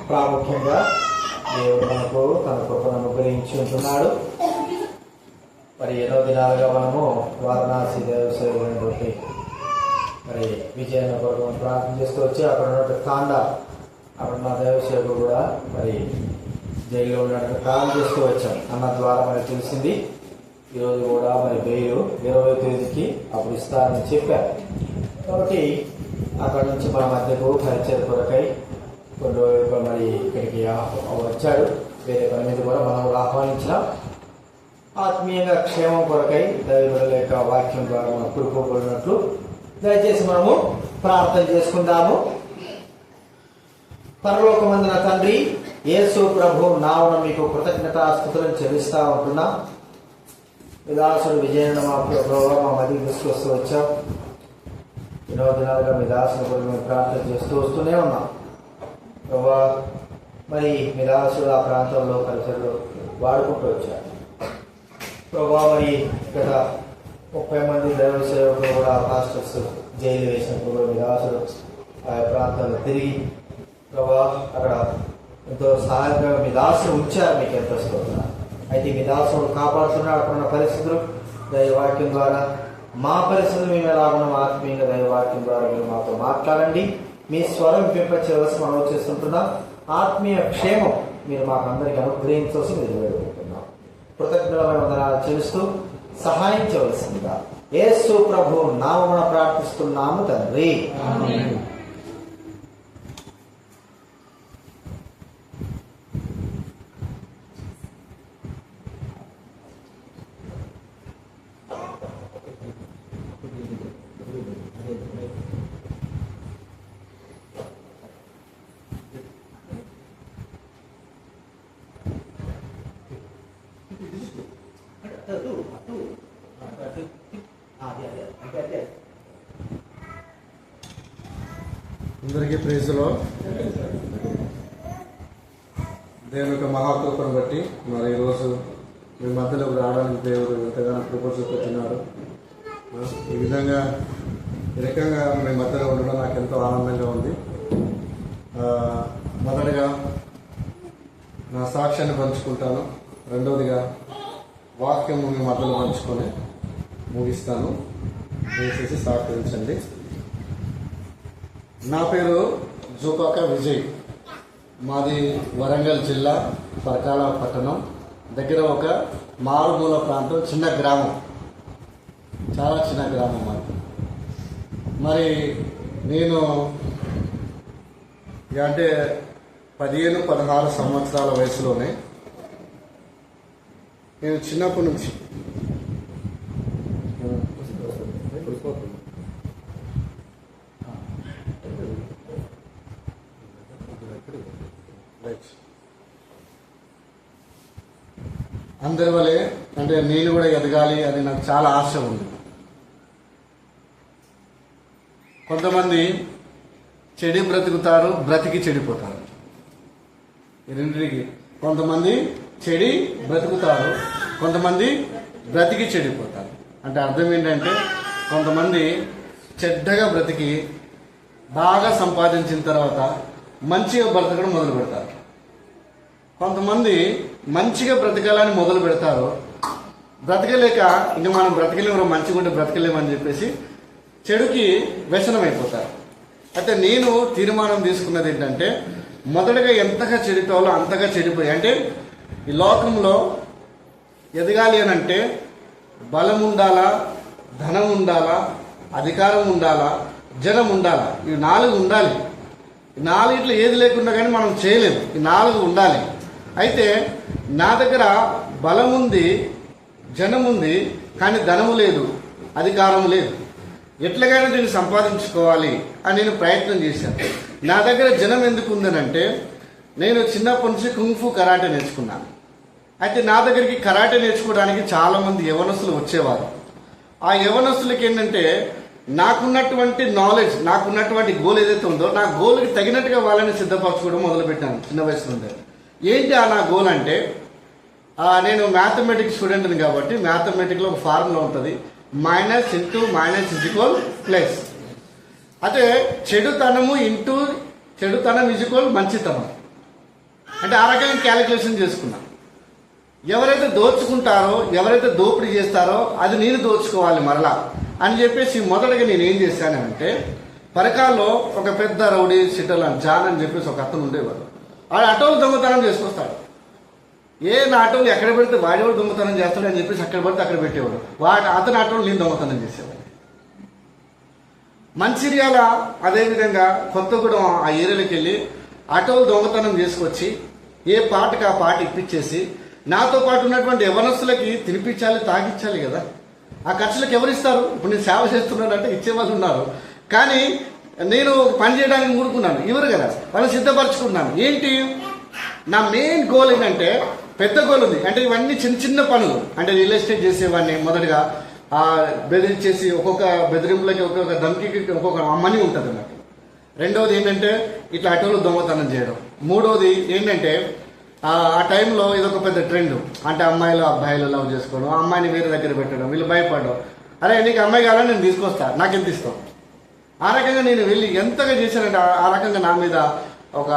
ప్రాముఖ్యంగా దేవుడు మనకు తన కృపను అనుగ్రహించి ఉంటున్నాడు. మరి ఎన్నో దినాలుగా మనము వారణాసి దేవసేవకి మరి విజయనగరం ప్రార్థన చేస్తూ వచ్చి అక్కడ ఉన్నట్టు అక్కడ ఉన్న దేవసేవకు కూడా మరి జైల్లో ఉన్నట్టు ప్రార్థన చేస్తూ వచ్చాం అన్న ద్వారా మనకు తెలిసింది. ఈరోజు కూడా మరి బెయిల్ 20వ తేదీకి అప్పుడు ఇస్తారని చెప్పారు. కాబట్టి అక్కడ నుంచి మన మధ్యకు పరిచయ కొరకై కొన్ని రోజులు మరి ఇక్కడికి వచ్చాడు. వేరే పని మీద కూడా మనం ఆహ్వానించినాం. ఆత్మీయంగా క్షేమం కొరకై దైవ లేక వాక్యం ద్వారా మనం కూడుకోబడినట్లు దయచేసి మనము ప్రార్థన చేసుకుందాము. పరలోకమందున తండ్రి యేసు ప్రభు నామమున మీకు కృతజ్ఞతాస్తుతులను చెల్లిస్తా ఉంటున్నాం. విదాసుడు విజయన మా ప్రభావ మా మధ్యకి తీసుకొస్తూ వచ్చాం. ఎన్నో దినాలుగా మీ దాసుని కూడా మేము ప్రార్థన చేస్తూ వస్తూనే ఉన్నాం. ప్రభా మరి మీ దాసుడు ఆ ప్రాంతంలో పరిసరలో వాడుకుంటూ వచ్చారు. ప్రభా మరి ఇక్కడ 30 మంది దైవ సేవకులు కూడా పాస్టర్స్ జైలు వేసినప్పుడు కూడా మీ దాసుడు ఆ ప్రాంతాల్లో తిరిగి ప్రభా అక్కడ ఎంతో సహాయంగా మీ దాసుడు ఉంచారు. మీకు ఎంతో స్తోత్రం. అయితే మీ దాసుడు కాపాడుతున్నాడు. అక్కడున్న పరిస్థితులు దైవవాక్యం ద్వారా మా పరిస్థితులు మేము ఎలా ఉన్నాం ఆత్మీయంగా దైవవాక్యం ద్వారా మీరు మాతో మాట్లాడండి. మీ స్వరం వింపచేయవలసి మనం చేస్తుంటున్నాం. ఆత్మీయ క్షేమం మీరు మాకు అందరికీ అనుగ్రహించవలసి మీరు వేడుకుంటున్నాం. కృతజ్ఞతమైన వందనాలు చెల్లిస్తూ సహాయం చేయవలసిందిగా యేసు ప్రభు నామమున ప్రార్థిస్తున్నాము తండ్రి. అందరికీ ప్రైజ్లో దేవుని యొక్క మహాకృపను బట్టి మరి ఈరోజు మీ మధ్యలోకి రావడానికి దేవుడు ఎంతగానో కృప చూపుతున్నాడు. ఈ విధంగా ఈ రకంగా మీ మధ్యలో ఉండడం నాకు ఎంతో ఆనందంగా ఉంది. మొదటిగా నా సాక్ష్యాన్ని పంచుకుంటాను. రెండవదిగా వాక్యం మీ మధ్యలో పంచుకొని ముగిస్తాను. దయచేసి సహకరించండి. నా పేరు జూపాక విజయ్. మాది వరంగల్ జిల్లా పరకాల పట్టణం దగ్గర ఒక మారుమూల ప్రాంతం, చిన్న గ్రామం, చాలా చిన్న గ్రామం మాది. మరి నేను అంటే 15-16 సంవత్సరాల వయసులోనే నేను చిన్నప్పటి నుంచి అందరి వలె అంటే నేను కూడా ఎదగాలి అని నాకు చాలా ఆశ ఉంది. కొంతమంది చెడి బ్రతుకుతారు, బ్రతికి చెడిపోతారు. ఈ రెండింటికి కొంతమంది చెడి బ్రతుకుతారు, కొంతమంది బ్రతికి చెడిపోతారు. అంటే అర్థం ఏంటంటే కొంతమంది చెడ్డగా బ్రతికి బాగా సంపాదించిన తర్వాత మంచిగా బ్రతకడం మొదలు పెడతారు. కొంతమంది మంచిగా బ్రతకాలని మొదలు పెడతారు, బ్రతకలేక ఇంకా మనం బ్రతకలేము, మంచిగా ఉంటే బ్రతకలేమని చెప్పేసి చెడుకి వ్యసనం అయిపోతారు. అయితే నేను తీర్మానం తీసుకున్నది ఏంటంటే మొదటగా ఎంతగా చెడిపోవాలో అంతగా చెడిపోయి, అంటే ఈ లోకంలో ఎదగాలి అని అంటే బలం ఉండాలా, ధనం ఉండాలా, అధికారం ఉండాలా, జనం ఉండాలా. ఈ 4 ఉండాలి. ఈ 4 ఏది లేకుండా కానీ మనం చేయలేము. ఈ 4 ఉండాలి. అయితే నా దగ్గర బలం ఉంది, జనం ఉంది, కానీ ధనము లేదు, అధికారం లేదు. ఎట్లాగైనా దీన్ని సంపాదించుకోవాలి అని నేను ప్రయత్నం చేశాను. నా దగ్గర జనం ఎందుకు ఉందనంటే నేను చిన్నప్పటి నుంచి కుంగ్ఫు కరాటే నేర్చుకున్నాను. అయితే నా దగ్గరికి కరాటే నేర్చుకోవడానికి చాలామంది యవనస్తులు వచ్చేవారు. ఆ యవనస్తులకి ఏంటంటే నాకున్నటువంటి నాలెడ్జ్, నాకున్నటువంటి గోల్ ఏదైతే ఉందో నా గోల్కి తగినట్టుగా వాళ్ళని సిద్ధపరచుకోవడం మొదలుపెట్టాను చిన్న వయసు నుండి. ఏంటి నా గోల్ అంటే నేను మ్యాథమెటిక్స్ స్టూడెంట్ని కాబట్టి మ్యాథమెటిక్లో ఒక ఫార్ములా ఉంటుంది, minus into minus is equal plus. అయితే చెడుతనము ఇంటూ చెడుతనం ఈజ్వల్ మంచితనం. అంటే ఆ రకంగా క్యాలిక్యులేషన్ చేసుకున్నా. ఎవరైతే దోచుకుంటారో, ఎవరైతే దోపిడీ చేస్తారో అది నేను దోచుకోవాలి మరలా అని చెప్పేసి మొదటగా నేను ఏం చేశానంటే, పరకాల్లో ఒక పెద్ద రౌడీ సిటర్ జాన్ అని చెప్పేసి ఒక అతను ఉండేవాడు. వాడు ఆటోలు దొంగతనం చేసుకొస్తాడు. నా ఆటోలు ఎక్కడ పెడితే వాడేవాడు దొంగతనం చేస్తాడు అని చెప్పేసి అక్కడ పడితే అక్కడ పెట్టేవాడు. అతని ఆటోలు నేను దొంగతనం చేసేవాడు. మంచిర్యాల అదేవిధంగా కొత్తగూడెం ఆ ఏరియాలోకి వెళ్ళి ఆటోలు దొంగతనం చేసుకొచ్చి ఏ పాటకి ఆ పాట ఇప్పించేసి నాతో పాటు ఉన్నటువంటి యవనస్తులకి తినిపించాలి, తాగించాలి కదా. ఆ ఖర్చులకు ఎవరు ఇస్తారు? ఇప్పుడు నేను సేవ చేస్తున్నానంటే ఇచ్చేవాళ్ళు ఉన్నారు, కానీ నేను పని చేయడానికి మూడుకున్నాను, ఇవ్వరు కదా. వాళ్ళని సిద్ధపరచుకున్నాను. ఏంటి నా మెయిన్ గోల్ ఏంటంటే, పెద్ద గోల్ ఉంది. అంటే ఇవన్నీ చిన్న చిన్న పనులు. అంటే రియల్ ఎస్టేట్ చేసేవాడిని. మొదటిగా బెదిరించేసి ఒక్కొక్క బెదిరింపులకి ఒక్కొక్క ధమ్కి ఒక్కొక్క మనీ ఉంటుంది నాకు. రెండవది ఏంటంటే ఇట్లా ఆటోలు దొంగతనం చేయడం. మూడవది ఏంటంటే ఆ టైంలో ఇదొక పెద్ద ట్రెండ్. అంటే అమ్మాయిలు అబ్బాయిలు లవ్ చేసుకోవడం, అమ్మాయిని వేరే దగ్గర పెట్టడం, వీళ్ళు భయపడడం. అరే నీకు అమ్మాయి కావాలని నేను తీసుకొస్తా, నాకు ఎంత ఇస్తావు? ఆ రకంగా నేను వెళ్ళి ఎంతగా చేశానంటే ఆ రకంగా నా మీద ఒక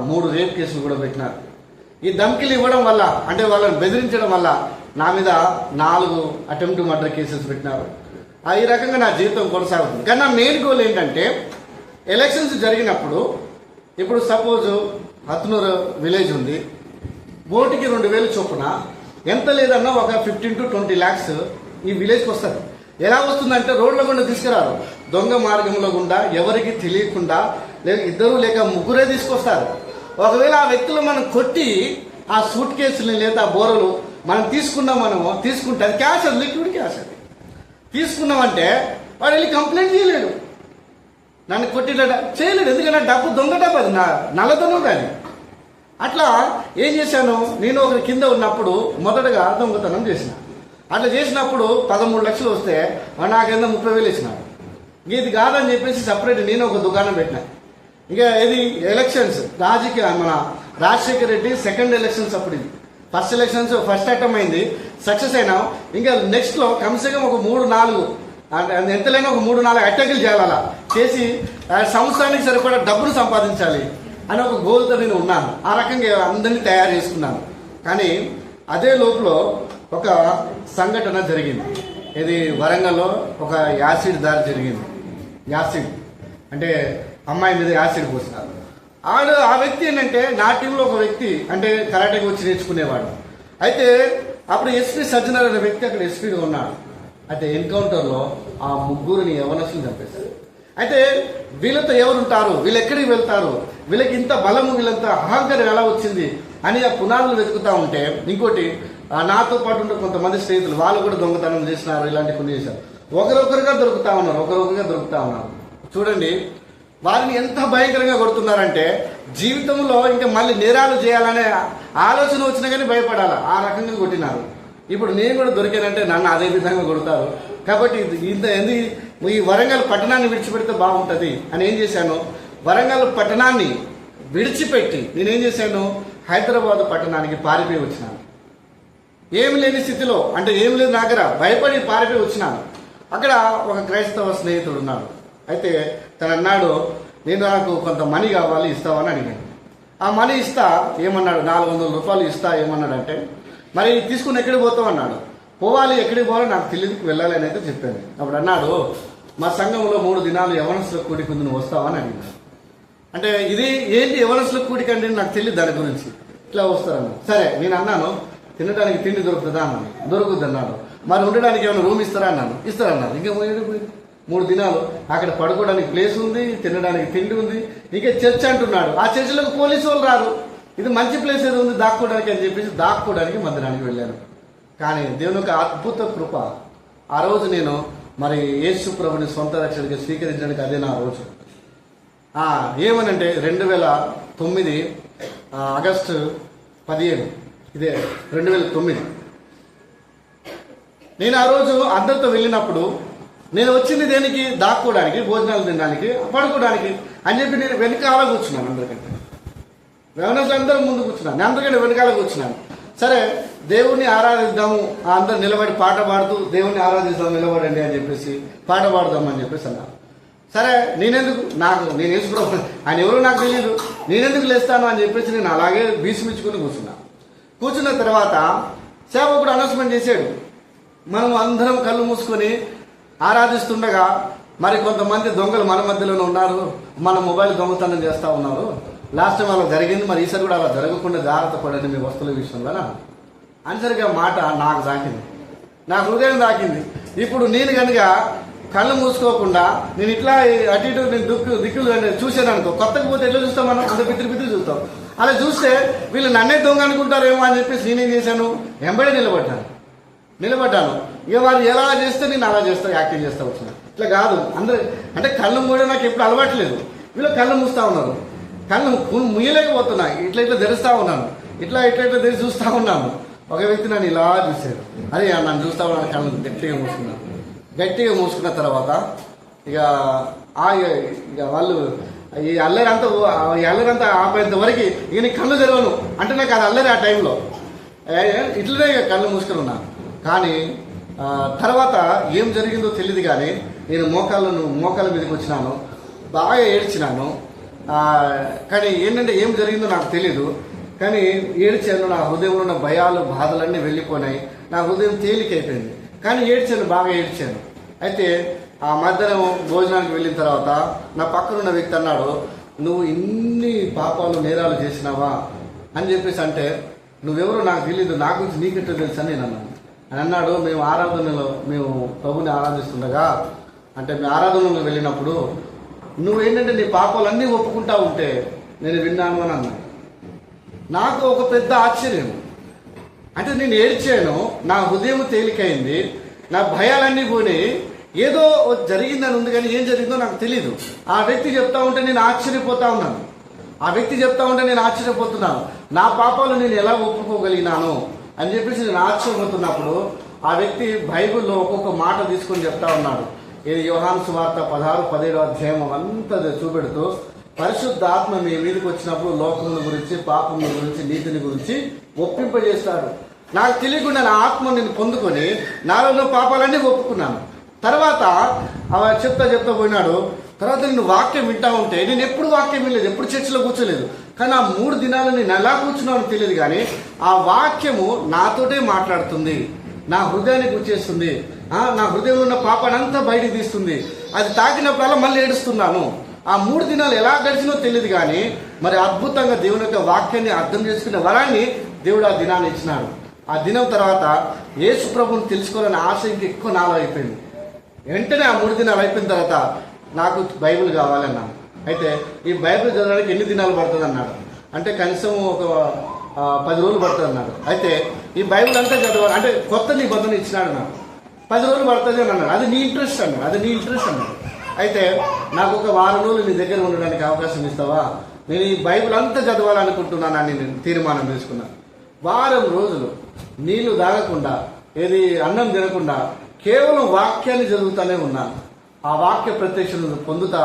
3 రేప్ కేసులు కూడా పెట్టినారు. ఈ ధమ్కిలు ఇవ్వడం వల్ల, అంటే వాళ్ళని బెదిరించడం వల్ల నా మీద 4 అటెంప్ట్ మర్డర్ కేసెస్ పెట్టినారు. ఈ రకంగా నా జీవితం కొనసాగుతుంది. కానీ నా మెయిన్ గోల్ ఏంటంటే, ఎలక్షన్స్ జరిగినప్పుడు ఇప్పుడు సపోజ్ హత్నూరు విలేజ్ ఉంది, ఓటుకి 2,000 చొప్పున ఎంత లేదన్నా ఒక 15 to 20 lakhs ఈ విలేజ్కి వస్తుంది. ఎలా వస్తుందంటే రోడ్ల గుండా తీసుకురారు, దొంగ మార్గంలో గుండా ఎవరికి తెలియకుండా లేక 2 లేక 3 తీసుకొస్తారు. ఒకవేళ ఆ వ్యక్తులు మనం కొట్టి ఆ సూట్ కేసులు లేదా బోరలు మనం తీసుకుంటే అది క్యాష్, అది లిక్విడ్ క్యాష్. అది తీసుకున్నామంటే వాడు వెళ్ళి కంప్లైంట్ చేయలేడు, నన్ను కొట్టిన చేయలేడు. ఎందుకంటే డబ్బు దొంగ డబ్బు, అది నల్లదొంగ. అది అట్లా ఏం చేశాను, నేను ఒకరి కింద ఉన్నప్పుడు మొదటగా దొంగతనం చేసిన. అట్లా చేసినప్పుడు 13 లక్షలు వస్తే నా కింద 30,000 ఇచ్చినాడు. ఇది కాదని చెప్పేసి సపరేట్ నేను ఒక దుకాణం పెట్టినా. ఇంకా ఇది ఎలక్షన్స్ రాజకీయ మన రాజశేఖర్ రెడ్డి సెకండ్ ఎలక్షన్స్ అప్పుడు. ఇది ఫస్ట్ ఎలక్షన్స్ ఫస్ట్ అటెంప్ట్ అయింది, సక్సెస్ అయినాం. ఇంకా నెక్స్ట్ లో కమ్సే కమ్ ఒక 3-4 అంటే ఎంతలేనా ఒక 3-4 అటాకులు చేయాలా చేసి సంవత్సరానికి సరిపడా డబ్బులు సంపాదించాలి అని ఒక గోల్తో నేను ఉన్నాను. ఆ రకంగా అందరినీ తయారు చేసుకున్నాను. కానీ అదే లోపల ఒక సంఘటన జరిగింది. ఇది వరంగల్లో ఒక యాసిడ్ దాడి జరిగింది. యాసిడ్ అంటే అమ్మాయి మీద యాసిడ్ పోసినారు. ఆ వ్యక్తి ఏంటంటే నా టీంలో ఒక వ్యక్తి, అంటే కరాటేకి వచ్చి నేర్చుకునేవాడు. అయితే అప్పుడు ఎస్పీ సజ్జనర్ అనే వ్యక్తి అక్కడ ఎస్పీగా ఉన్నాడు. అయితే ఎన్కౌంటర్లో ఆ 3 యవనస్తులు చంపేశారు. అయితే వీళ్ళతో ఎవరుంటారు, వీళ్ళు ఎక్కడికి వెళ్తారు, వీళ్ళకి ఇంత బలము, వీళ్ళంత అహంకారం ఎలా వచ్చింది అని ఆ పునాదులు వెతుకుతా ఉంటే, ఇంకోటి నాతో పాటు ఉంటే కొంతమంది స్నేహితులు వాళ్ళు కూడా దొంగతనం చేసినారు, ఇలాంటి కొన్ని చేశారు. ఒకరొకరుగా దొరుకుతా ఉన్నారు. చూడండి వారిని ఎంత భయంకరంగా కొడుతున్నారంటే, జీవితంలో ఇంకా మళ్ళీ నేరాలు చేయాలనే ఆలోచన వచ్చినా కానీ భయపడాలి, ఆ రకంగా కొట్టినారు. ఇప్పుడు నేను కూడా దొరికానంటే నన్ను అదే విధంగా కొడతారు. కాబట్టి ఈ వరంగల్ పట్టణాన్ని విడిచిపెడితే బాగుంటుంది అని ఏం చేశాను, వరంగల్ పట్టణాన్ని విడిచిపెట్టి నేనేం చేశాను, హైదరాబాద్ పట్టణానికి పారిపోయి వచ్చినాను. ఏమి లేని స్థితిలో, అంటే ఏం లేదు నా దగ్గర, భయపడి పారిపోయి వచ్చినాను. అక్కడ ఒక క్రైస్తవ స్నేహితుడు ఉన్నాడు. అయితే తను అన్నాడు, నాకు కొంత మనీ కావాలి, ఇస్తావని అడిగాను. ఆ మనీ ఇస్తా ఏమన్నాడు, 400 రూపాయలు ఇస్తా ఏమన్నాడంటే, మరి తీసుకుని ఎక్కడికి పోతావు అన్నాడు. పోవాలి, ఎక్కడికి పోవాలో నాకు తెలియదు, వెళ్ళాలి అని అయితే చెప్పాను. అప్పుడు అన్నాడు, మా సంఘంలో 3 దినాలు యవనస్తుల కూడికి ఉంది, నువ్వు వస్తావని అడిగినాడు. అంటే ఇది ఏంటి యవనస్తుల కూడికి అంటే నాకు తెలియదు దాని గురించి. ఇట్లా వస్తారన్నాడు. సరే నేను అన్నాను, తినడానికి తిండి దొరుకుతుందా అన్నాను. దొరుకుద్ది అన్నాడు. మరి ఉండడానికి ఏమైనా రూమ్ ఇస్తారా అన్నాను. ఇస్తారన్నారు. ఇంకా 3 దినాలు అక్కడ పడుకోవడానికి ప్లేస్ ఉంది, తినడానికి తిండి ఉంది. ఇంకా చర్చ్ అంటున్నాడు. ఆ చర్చిలోకి పోలీసు వాళ్ళు రారు. ఇది మంచి ప్లేస్ ఏదో ఉంది దాక్కోవడానికి అని చెప్పేసి దాక్కోవడానికి మందిరానికి వెళ్ళాను. కానీ దేవుని యొక్క అద్భుత కృప, ఆ రోజు నేను మరి యేసు ప్రభుని సొంత రక్షణగా స్వీకరించడానికి అదే నా రోజు. ఏమనంటే 2009 ఆగస్టు 15, ఇదే 2009. నేను ఆ రోజు అందరితో వెళ్ళినప్పుడు నేను వచ్చింది దేనికి, దాక్కోవడానికి, భోజనాలు తినడానికి, పడుకోవడానికి అని చెప్పి నేను వెనకాల కూర్చున్నాను. అందరికంటే అందరూ ముందు కూర్చున్నాను, నేను అందరికంటే వెనకాల కూర్చున్నాను. సరే దేవుణ్ణి ఆరాధిద్దాము, అందరు నిలబడి పాట పాడుతూ దేవుణ్ణి ఆరాధిద్దాం, నిలబడండి అని చెప్పేసి పాట పాడదాం అని చెప్పేసి అన్నారు. సరే నేను యేసుప్రభు ఆయన ఎవరో నాకు తెలియదు, నేనెందుకు లేస్తాను అని చెప్పేసి నేను అలాగే భీష్మించుకుని కూర్చున్న తర్వాత సేవకుడు అనౌన్స్మెంట్ చేశాడు. మనం అందరం కళ్ళు మూసుకొని ఆరాధిస్తుండగా మరి కొంతమంది దొంగలు మన మధ్యలోనే ఉన్నారు, మన మొబైల్ దొంగతనం చేస్తూ ఉన్నారు. లాస్ట్ టైం అలా జరిగింది, మరి ఈసారి కూడా అలా జరగకుండా జాగ్రత్త పడండి మీ వస్తువుల విషయంలో ఆన్సర్గా మాట నాకు దాకింది, నా హృదయం దాకింది. ఇప్పుడు నేను కనుక కళ్ళు మూసుకోకుండా నేను ఇట్లా అటు ఇటు నేను దిక్కులు చూశాను అనుకో, కొత్తకు పోతే ఎట్లా చూస్తాం మనం, అంత పిత్రి చూస్తాం. అలా చూస్తే వీళ్ళు నన్నే దొంగ అనుకుంటారేమో అని చెప్పేసి నేనేం చేశాను, వెంబడే నిలబడ్డాను. ఇక వాళ్ళు ఎలా చేస్తే నేను అలా యాక్టింగ్ చేస్తా వచ్చిన. ఇట్లా కాదు అందరు అంటే కళ్ళు మూడే నాకు ఎప్పుడు అలవాట్లేదు. వీళ్ళు కళ్ళు మూస్తా ఉన్నారు, కళ్ళు ముయ్యలేకపోతున్నా, ఇట్లా తెరుస్తా ఉన్నాను, ఇట్లా తెరిచి చూస్తా ఉన్నాను. ఒక వ్యక్తి నన్ను ఇలా చూశాడు, అరే నన్ను చూస్తా ఉన్నాను, కళ్ళు గట్టిగా మూసుకున్న తర్వాత ఇక వాళ్ళు ఈ అల్లరంతా ఆపేంత వరకు ఇక నీ కళ్ళు తెరవను అంటే నాకు అది అల్లరి. ఆ టైంలో ఇట్లనే ఇక కళ్ళు మూసుకుని ఉన్నాను. కానీ తర్వాత ఏం జరిగిందో తెలియదు, కానీ నేను మోకాళ్ళ మీదకి వచ్చినాను, బాగా ఏడ్చినాను. కానీ ఏంటంటే ఏం జరిగిందో నాకు తెలీదు, కానీ ఏడ్చాను. నా హృదయంలో ఉన్న భయాలు బాధలన్నీ వెళ్ళిపోయినాయి, నా హృదయం తేలికైపోయింది. కానీ బాగా ఏడ్చాను. అయితే ఆ మధ్యాహ్నం భోజనానికి వెళ్ళిన తర్వాత నా పక్కనున్న వ్యక్తి అన్నాడు, నువ్వు ఇన్ని పాపాలు నేరాలు చేసినావా అని చెప్పేసి అంటే, నువ్వెవరో నాకు తెలీదు, నా గురించి నీకెట్టో తెలుసు అని నేను అన్నాడు. మేము ప్రభుని ఆరాధిస్తుండగా అంటే మీ ఆరాధనలో వెళ్ళినప్పుడు నువ్వేంటంటే నీ పాపాలన్నీ ఒప్పుకుంటా ఉంటే నేను విన్నాను అని అన్నాడు. నాకు ఒక పెద్ద ఆశ్చర్యం. అంటే నేను ఏడ్చాను, నా హృదయం తేలికైంది, నా భయాలన్నీ పోయి ఏదో జరిగిందని ఉంది, కానీ ఏం జరిగిందో నాకు తెలీదు. ఆ వ్యక్తి చెప్తా ఉంటే నేను ఆశ్చర్యపోతా ఉన్నాను. నా పాపాలు నేను ఎలా ఒప్పుకోగలిగినాను అని చెప్పేసి నేను ఆశ్చర్యపోతున్నప్పుడు ఆ వ్యక్తి బైబిల్లో ఒక్కొక్క మాట తీసుకొని చెప్తా ఉన్నాడు. ఇది యోహాను సువార్త 16-17 అధ్యాయం అంతా చూపెడుతూ పరిశుద్ధాత్మ మీ మీదకి వచ్చినప్పుడు లోకముల గురించి, పాపముల గురించి, నీతిని గురించి ఒప్పింపజేస్తాడు. నాకు తెలియకుండా నా ఆత్మ నేను పొందుకొని నాలో ఉన్న పాపాలన్నీ ఒప్పుకున్నాను. తర్వాత చెప్తా పోయినాడు. తర్వాత నేను వాక్యం వింటా ఉంటే నేను ఎప్పుడు వాక్యం వినలేదు, ఎప్పుడు చర్చిలో కూర్చోలేదు. కానీ ఆ 3 దినాలు నేను ఎలా కూర్చున్నానో తెలియదు, కానీ ఆ వాక్యము నాతోటే మాట్లాడుతుంది, నా హృదయానికి వచ్చేస్తుంది, నా హృదయంలో ఉన్న పాపాన్ని అంతా బయటికి తీస్తుంది. అది తాకినప్పుడల్లా మళ్ళీ ఏడుస్తున్నాను. ఆ 3 దినాలు ఎలా గడిచినో తెలియదు, కానీ మరి అద్భుతంగా దేవుని యొక్క వాక్యాన్ని అర్థం చేసుకునే వరాన్ని దేవుడు ఆ దినాన్ని ఇచ్చినాడు. ఆ దినం తర్వాత యేసు ప్రభుని తెలుసుకోవాలని ఆశ ఇంకా ఎక్కువ నాలో అయిపోయింది. వెంటనే ఆ 3 దినాలు అయిపోయిన తర్వాత నాకు బైబిల్ కావాలన్నాను. అయితే ఈ బైబిల్ చదవడానికి ఎన్ని దినాలు పడుతుంది అన్నాడు. అంటే కనీసం ఒక 10 రోజులు పడుతుంది అన్నాడు. అయితే ఈ బైబిల్ అంతా చదవాలి అంటే కొత్త నిబంధన ఇచ్చినాడు, నాకు 10 రోజులు పడుతుంది అని అన్నాడు. అది నీ ఇంట్రెస్ట్ అన్నాడు. అయితే నాకు ఒక 1 వారం రోజులు నీ దగ్గర ఉండడానికి అవకాశం ఇస్తావా, నేను ఈ బైబిల్ అంతా చదవాలనుకుంటున్నానని నేను తీర్మానం తీసుకున్నాను. 1 వారం రోజులు నీళ్లు తాగకుండా, ఏది అన్నం తినకుండా కేవలం వాక్యాన్ని చదువుతానే ఉన్నాను. ఆ వాక్య ప్రత్యక్షను పొందుతా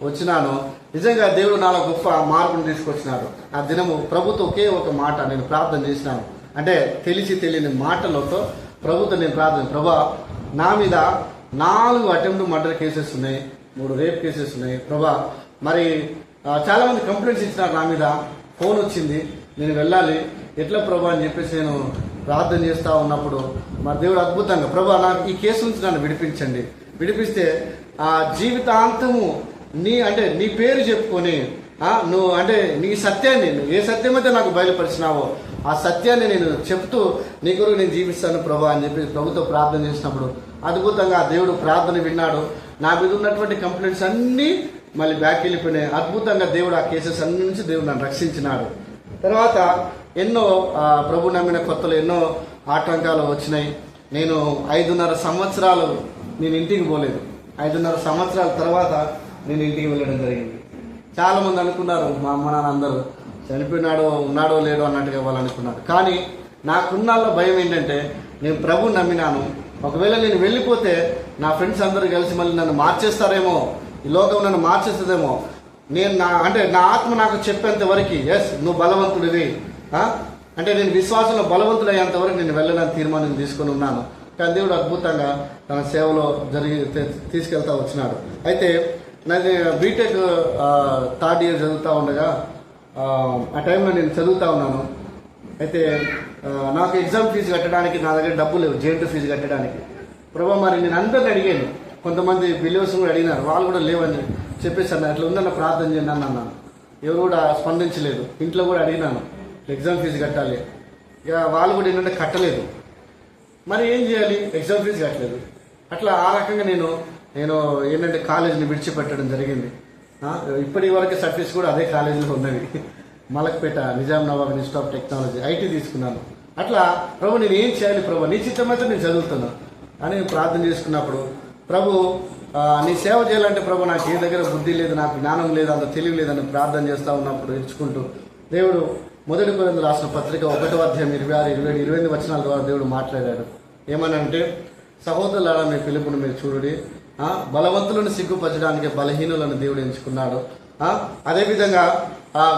వచ్చినాను. నిజంగా దేవుడు నాలో గొప్ప మార్పును తీసుకొచ్చినాడు. ఆ దినము ప్రభుతో ఒకే ఒక మాట నేను ప్రార్థన చేసినాను. అంటే తెలియని మాటలతో ప్రభుతో నేను ప్రార్థన, ప్రభా నా మీద 4 అటెంప్ట్ మర్డర్ కేసెస్ ఉన్నాయి, 3 రేప్ కేసెస్ ఉన్నాయి ప్రభా. మరి చాలా మంది కంప్లైంట్స్ ఇచ్చినారు నా మీద, ఫోన్ వచ్చింది, నేను వెళ్ళాలి, ఎట్లా ప్రభా అని చెప్పేసి నేను ప్రార్థన చేస్తూ ఉన్నప్పుడు మరి దేవుడు అద్భుతంగా, ప్రభా నాకు ఈ కేసు నుంచి నన్ను విడిపిస్తే ఆ జీవితాంతము నీ పేరు చెప్పుకొని నువ్వు అంటే నీ సత్యాన్ని, ఏ సత్యమైతే నాకు బయలుపరిచినావో ఆ సత్యాన్ని నేను చెప్తూ నీ కొరకు నేను జీవిస్తాను ప్రభా అని చెప్పి ప్రభుతో ప్రార్థన చేసినప్పుడు అద్భుతంగా దేవుడు ప్రార్థన విన్నాడు. నా మీద ఉన్నటువంటి కంప్లైంట్స్ అన్నీ మళ్ళీ బ్యాక్ వెళ్ళిపోయినాయి. అద్భుతంగా దేవుడు ఆ కేసెస్ అన్ని నుంచి దేవుడు నన్ను రక్షించినాడు. తర్వాత ఎన్నో ప్రభు నమ్మిన కొత్తలో ఎన్నో ఆటంకాలు వచ్చినాయి. నేను 5.5 సంవత్సరాలు నేను ఇంటికి పోలేదు. 5.5 సంవత్సరాల తర్వాత నేను ఇంటికి వెళ్ళడం జరిగింది. చాలా మంది అనుకున్నారు, మా అమ్మ నాన్న అందరూ చనిపోయినాడో ఉన్నాడో లేడో అన్నట్టుగా వాళ్ళు అనుకున్నారు. కానీ నాకున్నాళ్ళ భయం ఏంటంటే నేను ప్రభుని నమ్మినాను. ఒకవేళ నేను వెళ్ళిపోతే నా ఫ్రెండ్స్ అందరూ కలిసి మళ్ళీ నన్ను మార్చేస్తారేమో, ఈ లోకం నన్ను మార్చేస్తుందేమో. నా ఆత్మ నాకు చెప్పేంత వరకు ఎస్ నువ్వు బలవంతుడివి, అంటే నేను విశ్వాసంలో బలవంతుడయ్యేంత వరకు నేను వెళ్ళడానికి తీర్మానం తీసుకొని ఉన్నాను. కానీ దేవుడు అద్భుతంగా తన సేవలో తీసుకెళ్తా వచ్చినాడు. అయితే నాది బీటెక్ థర్డ్ ఇయర్ చదువుతూ ఉండగా ఆ టైంలో నేను చదువుతూ ఉన్నాను. అయితే నాకు ఎగ్జామ్ ఫీజు కట్టడానికి నా దగ్గర డబ్బులు లేవు, జేఎన్టీ ఫీజు కట్టడానికి. ప్రభా మరి నేను అందరిని అడిగాను, కొంతమంది బిలీవర్స్ కూడా అడిగినారు, వాళ్ళు కూడా లేవని చెప్పేసాను. అట్లా ఉందన్న ప్రార్థన చేయండి అన్నాను. ఎవరు కూడా స్పందించలేదు. ఇంట్లో కూడా అడిగినాను, ఎగ్జామ్ ఫీజు కట్టాలి, ఇక వాళ్ళు కూడా ఏంటంటే కట్టలేదు. మరి ఏం చేయాలి, ఎగ్జామ్ ఫీజు కట్టలేదు. అట్లా ఆ రకంగా నేను ఏంటంటే కాలేజీని విడిచిపెట్టడం జరిగింది. ఇప్పటి వరకు సర్టిఫికేట్స్ కూడా అదే కాలేజీలో ఉన్నవి, Malakpet Nizam Nawab institute of technology, IT తీసుకున్నాను. అట్లా ప్రభు నేను ఏం చేయాలి ప్రభు, నీ చిత్తమైతే నేను చదువుతున్నా అని ప్రార్థన చేసుకున్నప్పుడు, ప్రభు నీ సేవ చేయాలంటే ప్రభు నాకు ఏ దగ్గర బుద్ధి లేదు, నాకు జ్ఞానం లేదు, అంత తెలివి లేదని ప్రార్థన చేస్తూ ఉన్నప్పుడు ఇచ్చుకుంటూ దేవుడు మొదటి కొరింథీయులకు రాసిన పత్రిక 1వ అధ్యాయం 26, 27, 28 వచనాల ద్వారా దేవుడు మాట్లాడాడు. ఏమనంటే, సహోదరులారా మీ పిలుపును మీరు చూడుడి, బలవంతులను సిగ్గుపరచడానికి బలహీనులను దేవుడు ఎంచుకున్నాడు. అదేవిధంగా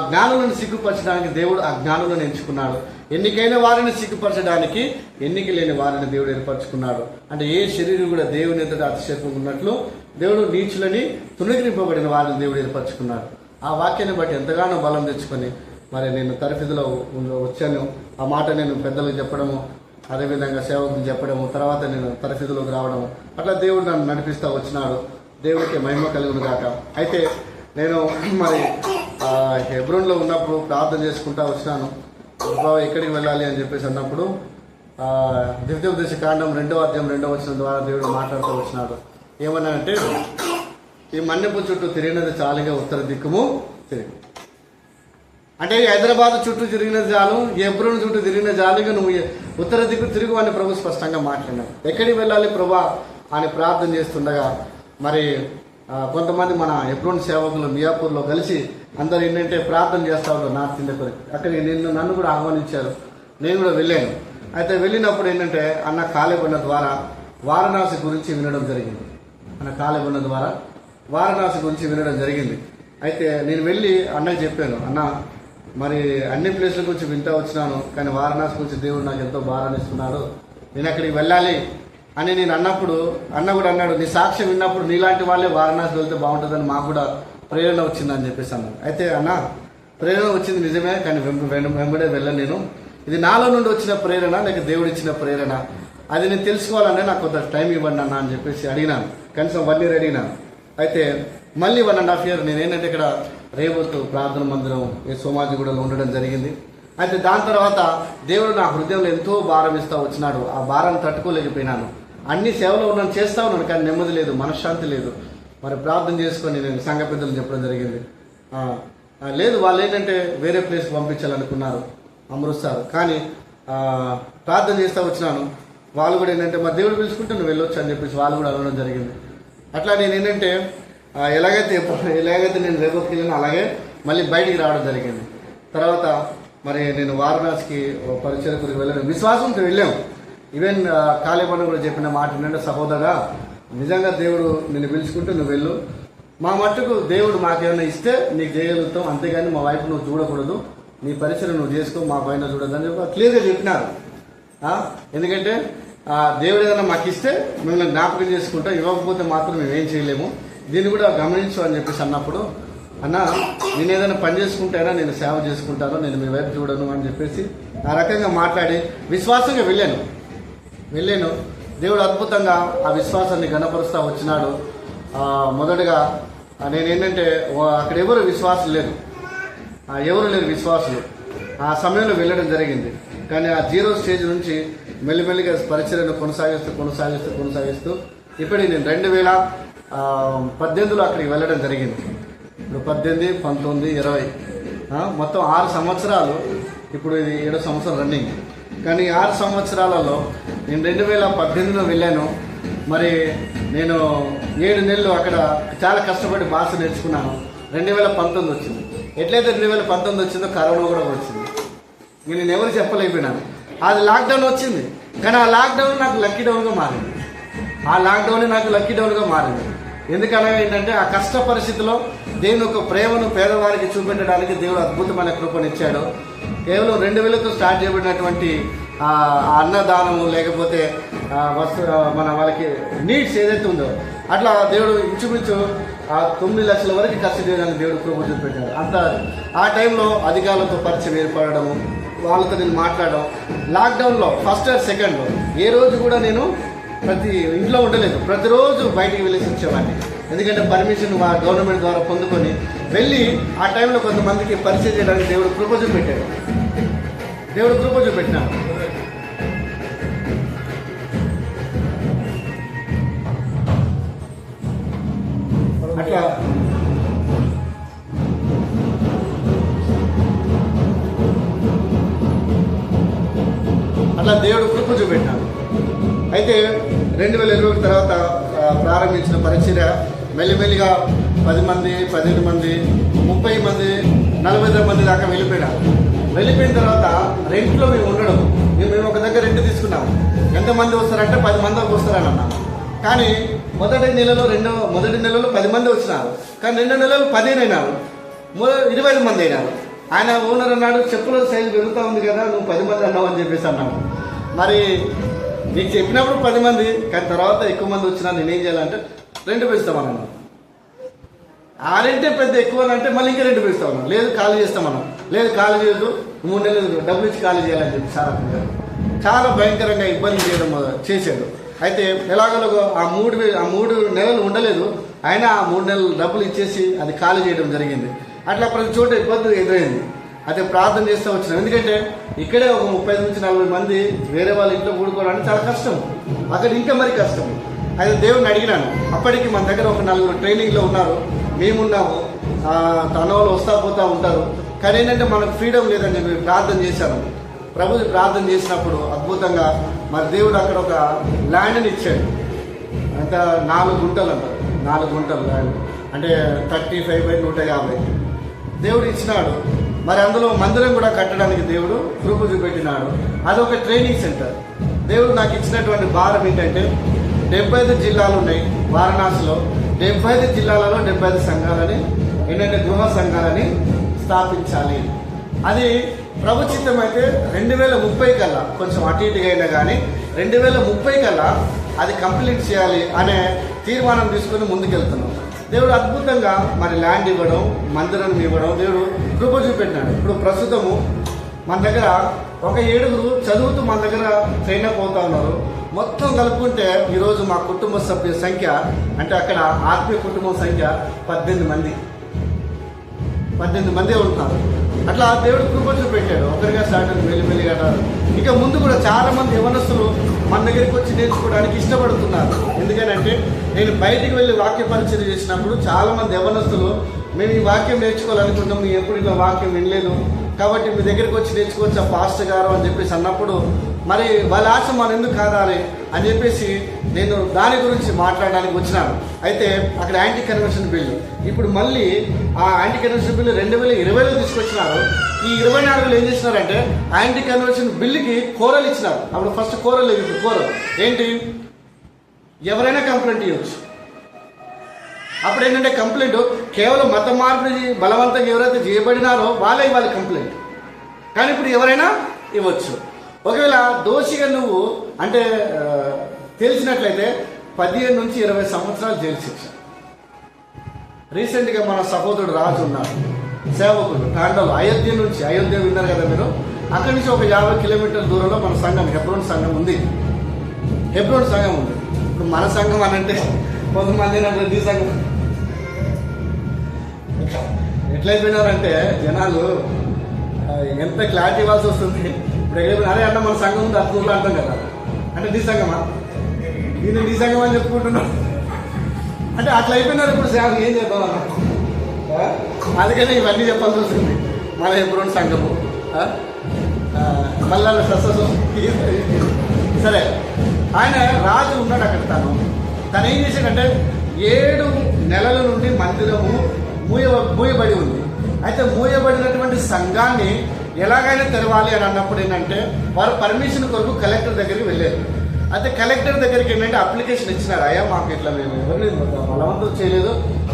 జ్ఞానులను సిగ్గుపరచడానికి దేవుడు అజ్ఞానులను ఎంచుకున్నాడు. ఎన్నికైన వారిని సిగ్గుపరచడానికి ఎన్నిక లేని వారిని దేవుడు ఏర్పరచుకున్నాడు. అంటే ఏ శరీరం కూడా దేవుని ఎదుట అతిశయత్వం ఉన్నట్లు దేవుడు నీచులని తృణీకరింపబడిన వారిని దేవుడు ఏర్పరచుకున్నాడు. ఆ వాక్యాన్ని బట్టి ఎంతగానో బలం తెచ్చుకొని మరి నేను తరఫిదిలో వచ్చాను. ఆ మాట నేను పెద్దలకు చెప్పడము, అదేవిధంగా సేవకులు చెప్పడము, తర్వాత నేను తరఫిదిలోకి రావడము, అట్లా దేవుడు నన్ను నడిపిస్తూ వచ్చినాడు. దేవుడికి మహిమ కలుగును గాక. అయితే నేను మరి హెబ్రోన్లో ఉన్నప్పుడు ప్రార్థన చేసుకుంటా వచ్చినాను. ఎక్కడికి వెళ్ళాలి అని చెప్పేసి అన్నప్పుడు ద్వితీయోపదేశ కాండం 2వ అధ్యాయం 2వ వచనం ద్వారా దేవుడు మాట్లాడుతూ వచ్చినాడు. ఏమన్నా అంటే, ఈ మన్నెపు చుట్టూ తిరిగినది చాలుగా ఉత్తర దిక్కుము తిరిగి. అంటే హైదరాబాద్ చుట్టూ తిరిగినది చాలు, హెబ్రోన్ చుట్టూ తిరిగిన చాలుగా నువ్వు ఉత్తర దిక్కు తిరుగు అని ప్రభు స్పష్టంగా మాట్లాడినాడు. ఎక్కడికి వెళ్ళాలి ప్రభా అని ప్రార్థన చేస్తుండగా మరి కొంతమంది మన హెబ్రోన్ సేవకులు మియాపూర్లో కలిసి అందరు ఏంటంటే ప్రార్థన చేస్తూ ఉంటారు నార్త్ ఇండియా కొరకు. అక్కడికి నన్ను కూడా ఆహ్వానించారు, నేను కూడా వెళ్ళాను. అయితే వెళ్ళినప్పుడు ఏంటంటే అన్న కాలేబన్న ద్వారా వారణాసి గురించి వినడం జరిగింది. అయితే నేను వెళ్ళి అన్నకి చెప్పాను, అన్న మరి అన్ని ప్లేసుల గురించి వింటూ వచ్చినాను, కానీ వారణాసి గురించి దేవుడు నాకు ఎంతో భారాన్ని ఇస్తున్నాడు, నేను అక్కడికి వెళ్ళాలి అని నేను అన్నప్పుడు అన్న కూడా అన్నాడు, నీ సాక్ష్యం విన్నప్పుడు నీలాంటి వాళ్ళే వారణాసి వెళ్తే బాగుంటుందని మాకు కూడా ప్రేరణ వచ్చిందని చెప్పేసి అన్నాడు. అయితే అన్న ప్రేరణ వచ్చింది నిజమే, కానీ వెంబడే వెళ్ళను నేను. ఇది నాలో నుండి వచ్చిన ప్రేరణ లేక దేవుడు ఇచ్చిన ప్రేరణ, అది నేను తెలుసుకోవాలంటే నాకు కొంత టైం ఇవ్వండి అన్న అని చెప్పేసి అడిగినాను. కనీసం 1 year అడిగినాను. అయితే మళ్ళీ 1.5 year నేను ఏంటంటే ఇక్కడ రేవత్తు ప్రార్థన మందిరం సోమాజిగూడలో ఉండడం జరిగింది. అయితే దాని తర్వాత దేవుడు నా హృదయంలో ఎంతో భారం ఇస్తూ వచ్చినాడు. ఆ భారాన్ని తట్టుకోలేకపోయినాను. అన్ని సేవలో ఉన్నాను, చేస్తూ ఉన్నాను, కానీ నెమ్మది లేదు, మనశ్శాంతి లేదు. మరి ప్రార్థన చేసుకొని నేను సంఘ పెద్దలు చెప్పడం జరిగింది. లేదు వాళ్ళు ఏంటంటే వేరే ప్లేస్కి పంపించాలనుకున్నారు, అమృత్సర్. కానీ ప్రార్థన చేస్తూ వచ్చినాను. వాళ్ళు కూడా ఏంటంటే మరి దేవుడు పిలుచుకుంటే నువ్వు వెళ్ళొచ్చు అని చెప్పేసి వాళ్ళు కూడా అనడం జరిగింది. అట్లా నేను ఏంటంటే ఎలాగైతే నేను రేపటికి వెళ్ళాను అలాగే మళ్ళీ బయటికి రావడం జరిగింది. తర్వాత మరి నేను వారణాసికి పరిచయకుడికి వెళ్ళాను, విశ్వాసంతో వెళ్ళాము. ఈవెన్ కాలేబన్న కూడా చెప్పిన మాట ఏంటంటే, సహోదరా నిజంగా దేవుడు నిన్ను పిలుచుకుంటే నువ్వు వెళ్ళు, మా మట్టుకు దేవుడు మాకేమైనా ఇస్తే నీకు చేయగలుగుతాం, అంతేగాని మా వైపు నువ్వు చూడకూడదు, నీ పరిచయం నువ్వు చేసుకో, మా పైన చూడదని చెప్పి క్లియర్గా చెప్పినారు. ఎందుకంటే దేవుడు ఏదైనా మాకు ఇస్తే మిమ్మల్ని జ్ఞాపకం చేసుకుంటాం, ఇవ్వకపోతే మాత్రం మేము ఏం చేయలేము, దీన్ని కూడా గమనించు అని చెప్పేసి అన్నప్పుడు, అన్న నేను ఏదైనా పని చేసుకుంటానా, నేను సేవ చేసుకుంటాను, నేను మీ వైపు చూడను అని చెప్పేసి ఆ రకంగా మాట్లాడి విశ్వాసంగా వెళ్ళాను. దేవుడు అద్భుతంగా ఆ విశ్వాసాన్ని గణపరుస్తూ వచ్చినాడు. మొదటగా నేనేంటంటే అక్కడ ఎవరు విశ్వాసులు లేరు, విశ్వాసులు. ఆ సమయంలో వెళ్ళడం జరిగింది. కానీ ఆ 0 స్టేజ్ నుంచి మెల్లిమెల్లిగా పరిచర్యను కొనసాగిస్తూ ఇప్పటికి నేను 2018లో అక్కడికి వెళ్ళడం జరిగింది. ఇప్పుడు 18, 19, 20 మొత్తం 6 సంవత్సరాలు. ఇప్పుడు ఇది 7వ సంవత్సరం రన్నింగ్. కానీ 6 సంవత్సరాలలో నేను 2018లో వెళ్ళాను. మరి నేను 7 నెలలు అక్కడ చాలా కష్టపడి భాష నేర్చుకున్నాను. 2019 వచ్చింది. ఎట్లయితే 2019 వచ్చిందో కరోనా కూడా వచ్చింది. నేను ఎవరు చెప్పలేకపోయినాను. అది లాక్డౌన్ వచ్చింది, కానీ ఆ లాక్డౌన్ నాకు లక్కీ డౌన్గా మారింది. ఎందుకనగా ఏంటంటే ఆ కష్ట పరిస్థితిలో దేవుని ఒక ప్రేమను పేదవారికి చూపెట్టడానికి దేవుడు అద్భుతమైన కృపనిచ్చాడు. కేవలం 2000తో స్టార్ట్ చేయబడినటువంటి అన్నదానము లేకపోతే మన వాళ్ళకి నీడ్స్ ఏదైతే ఉందో అట్లా దేవుడు ఇంచుమించు ఆ 9 లక్షల వరకు ఖర్చు చేయడానికి దేవుడు కృప చూపెట్టాడు. అంత ఆ టైంలో అధికారులతో పరిచయం ఏర్పడము, వాళ్ళతో నేను మాట్లాడడం. లాక్డౌన్లో ఫస్ట్ ఆర్ సెకండ్లో ఏ రోజు కూడా నేను ప్రతి ఇంట్లో ఉండలేదు, ప్రతిరోజు బయటికి వెళ్ళేసి వచ్చేవాడిని. ఎందుకంటే పర్మిషన్ గవర్నమెంట్ ద్వారా పొందుకొని వెళ్ళి ఆ టైంలో కొంతమందికి పరిచయం చేయడానికి దేవుడు కృప చూపెట్టాడు. దేవుడు కృప చూపెట్టినాడు. అట్లా అట్లా దేవుడు కృప చూపెట్టాడు. అయితే 2020 తర్వాత ప్రారంభించిన పరిచర్య మెల్లిమెల్లిగా 10 మంది, 15 మంది, 30 మంది, 40 మంది దాకా వెళ్ళిపోయినారు. వెళ్ళిపోయిన తర్వాత రెంట్లో మేము ఉండడం, మేము ఒక దగ్గర రెంట్ తీసుకున్నాము. ఎంతమంది వస్తారంటే 10 మంది వస్తారని అన్నాము. కానీ మొదటి నెలలో 10 మంది వచ్చినారు. కానీ 2 నెలలు 15 అయినారు, 20 మంది అయినారు. ఆయన ఓనర్ అన్నాడు, చెప్పుల సైజు పెరుగుతూ ఉంది కదా, నువ్వు 10 మంది అన్నావు అని చెప్పేసి అన్నాడు. మరి నీకు చెప్పినప్పుడు 10 మంది, కానీ తర్వాత ఎక్కువ మంది వచ్చినా నేనేం చేయాలంటే రెంట్ పెంచుతామన్నాను. ఆ రెంటే పెద్ద ఎక్కువ అంటే మళ్ళీ ఇంకా రెంట్ పెంచుతామన్నాను. లేదు ఖాళీ చేస్తామన్నాం. లేదు ఖాళీ చేయదు, 3 నెలలు డబ్బులు ఇచ్చి ఖాళీ చేయాలని చెప్పి చాలా భయంకరంగా ఇబ్బంది చేశాడు. అయితే ఎలాగో ఆ 3 నెలలు ఉండలేదు. అయినా ఆ 3 నెలలు డబ్బులు ఇచ్చేసి అది ఖాళీ చేయడం జరిగింది. అట్లా ప్రతి చోట ఇబ్బంది ఎదురైంది. అయితే ప్రార్థన చేస్తూ వచ్చినాం. ఎందుకంటే ఇక్కడే ఒక 30 నుంచి 40 మంది వేరే వాళ్ళ ఇంట్లో కూడుకోవడానికి చాలా కష్టం, అక్కడ ఇంకా మరి కష్టం. అయితే దేవుడిని అడిగినాను. అప్పటికి మన దగ్గర ఒక 4 ట్రైనింగ్లో ఉన్నారు, మేమున్నాము, తన వాళ్ళు వస్తూ పోతూ ఉంటారు. కానీ ఏంటంటే మనకు ఫ్రీడమ్ లేదని చెప్పి ప్రార్థన చేశాను. ప్రభు ప్రార్థన చేసినప్పుడు అద్భుతంగా మరి దేవుడు అక్కడ ఒక ల్యాండ్ని ఇచ్చాడు. అంత 4 గుంటలు అంటారు, 4 గుంటలు ల్యాండ్ అంటే 35/150 దేవుడు ఇచ్చినాడు. మరి అందులో మందిరం కూడా కట్టడానికి దేవుడు కృప చూపెట్టినాడు. అదొక ట్రైనింగ్ సెంటర్. దేవుడు నాకు ఇచ్చినటువంటి భారం ఏంటంటే 75 జిల్లాలు ఉన్నాయి వారణాసిలో. 75 జిల్లాలలో 75 సంఘాలని ఏంటంటే గృహ సంఘాలని స్థాపించాలి. అది ప్రభు చిత్తం అయితే 2030 కల్లా, కొంచెం అటు ఇటుగా అయినా కానీ 2030 కల్లా అది కంప్లీట్ చేయాలి అనే తీర్మానం తీసుకుని ముందుకెళ్తున్నాం. దేవుడు అద్భుతంగా మరి ల్యాండ్ ఇవ్వడం, మందిరం ఇవ్వడం దేవుడు కృప చూపెట్టినాడు. ఇప్పుడు ప్రస్తుతము మన దగ్గర ఒక 7 చదువుతూ మన దగ్గర ట్రైన్ అప్ అవుతా ఉన్నారు. మొత్తం కలుపుకుంటే ఈరోజు మా కుటుంబ సభ్యుల సంఖ్య అంటే అక్కడ ఆత్మీయ కుటుంబం సంఖ్య 18 మంది. 18 మందే ఉంటున్నారు. అట్లా దేవుడు కృప చూపెట్టాడు. ఒకరిగా స్టార్ట్ మెల్లిమెల్లిగా. ఇంకా ముందు కూడా చాలా మంది యవనస్తులు మన దగ్గరికి వచ్చి నేర్చుకోవడానికి ఇష్టపడుతున్నారు. ఎందుకంటే నేను బయటికి వెళ్ళి వాక్య పరిచయం చేసినప్పుడు చాలా మంది యవనస్తులు మేము ఈ వాక్యం నేర్చుకోవాలనుకుంటాం, మేము ఎప్పుడు ఇలా వాక్యం వినలేదు, కాబట్టి మీ దగ్గరికి వచ్చి నేర్చుకోవచ్చా పాస్టర్ గారు అని చెప్పేసి అన్నప్పుడు మరి వాళ్ళ ఆశ మనం ఎందుకు కాదాలి అని చెప్పేసి నేను దాని గురించి మాట్లాడడానికి వచ్చినాను. అయితే అక్కడ యాంటీ కన్వర్షన్ బిల్లు ఇప్పుడు మళ్ళీ ఆ యాంటీ కన్వర్షన్ బిల్లు 2020లో తీసుకొచ్చినారు. ఈ 24లో ఏం చేసినారంటే యాంటీ కన్వర్షన్ బిల్లుకి కోరలు ఇచ్చినారు. అప్పుడు ఫస్ట్ కోరలు లేదు, కోరలు ఏంటి, ఎవరైనా కంప్లైంట్ ఇవ్వచ్చు. అప్పుడు ఏంటంటే కంప్లైంట్ కేవలం మత మార్పు బలవంతంగా ఎవరైతే చేయబడినారో వాళ్ళే ఇవ్వాలి కంప్లైంట్. కానీ ఇప్పుడు ఎవరైనా ఇవ్వచ్చు. ఒకవేళ దోషిగా నువ్వు అంటే తెలిసినట్లయితే 15 నుంచి 20 సంవత్సరాలు జైలు శిక్ష. రీసెంట్గా మన సహోదరుడు రాజు ఉన్నాడు, సేవకుడు తాండలు, అయోధ్య విన్నారు కదా మీరు. అక్కడి నుంచి ఒక 50 కిలోమీటర్ల దూరంలో మన సంఘం హెబ్రోన్ సంఘం ఉంది. ఇప్పుడు మన సంఘం అని అంటే కొంతమంది ఈ సంఘం ఎట్లయిపోయినారంటే జనాలు ఎంత క్లారిటీ ఇవ్వాల్సి వస్తుంది. ఇప్పుడు ఎక్కడ అదే అన్న మన సంఘం ఉంది అర్థంలో అంటాం కదా, అంటే నీ సంఘమా, నేను నీ సంఘం అని చెప్పుకుంటున్నాను. అంటే అట్లా అయిపోయినారు. ఇప్పుడు సేవ ఏం చేద్దాం అన్న, అందుకనే ఇవన్నీ చెప్పాల్సి వస్తుంది. మన హెబ్రోన్ సంఘము మళ్ళా సరే. ఆయన రాజు ఉన్నాడు అక్కడ. తను ఏం చేశాడంటే 7 నెలల నుండి మందిరము మూయబడి ఉంది. అయితే మూయబడినటువంటి సంఘాన్ని ఎలాగైనా తెరవాలి అని అన్నప్పుడు ఏంటంటే వారు పర్మిషన్ కొరకు కలెక్టర్ దగ్గరికి వెళ్ళారు. అయితే కలెక్టర్ దగ్గరికి ఏంటంటే అప్లికేషన్ ఇచ్చినారు. అయ్యా మాకు ఇట్లా మేము ఎవరిని బలవంతం చేయలేదు,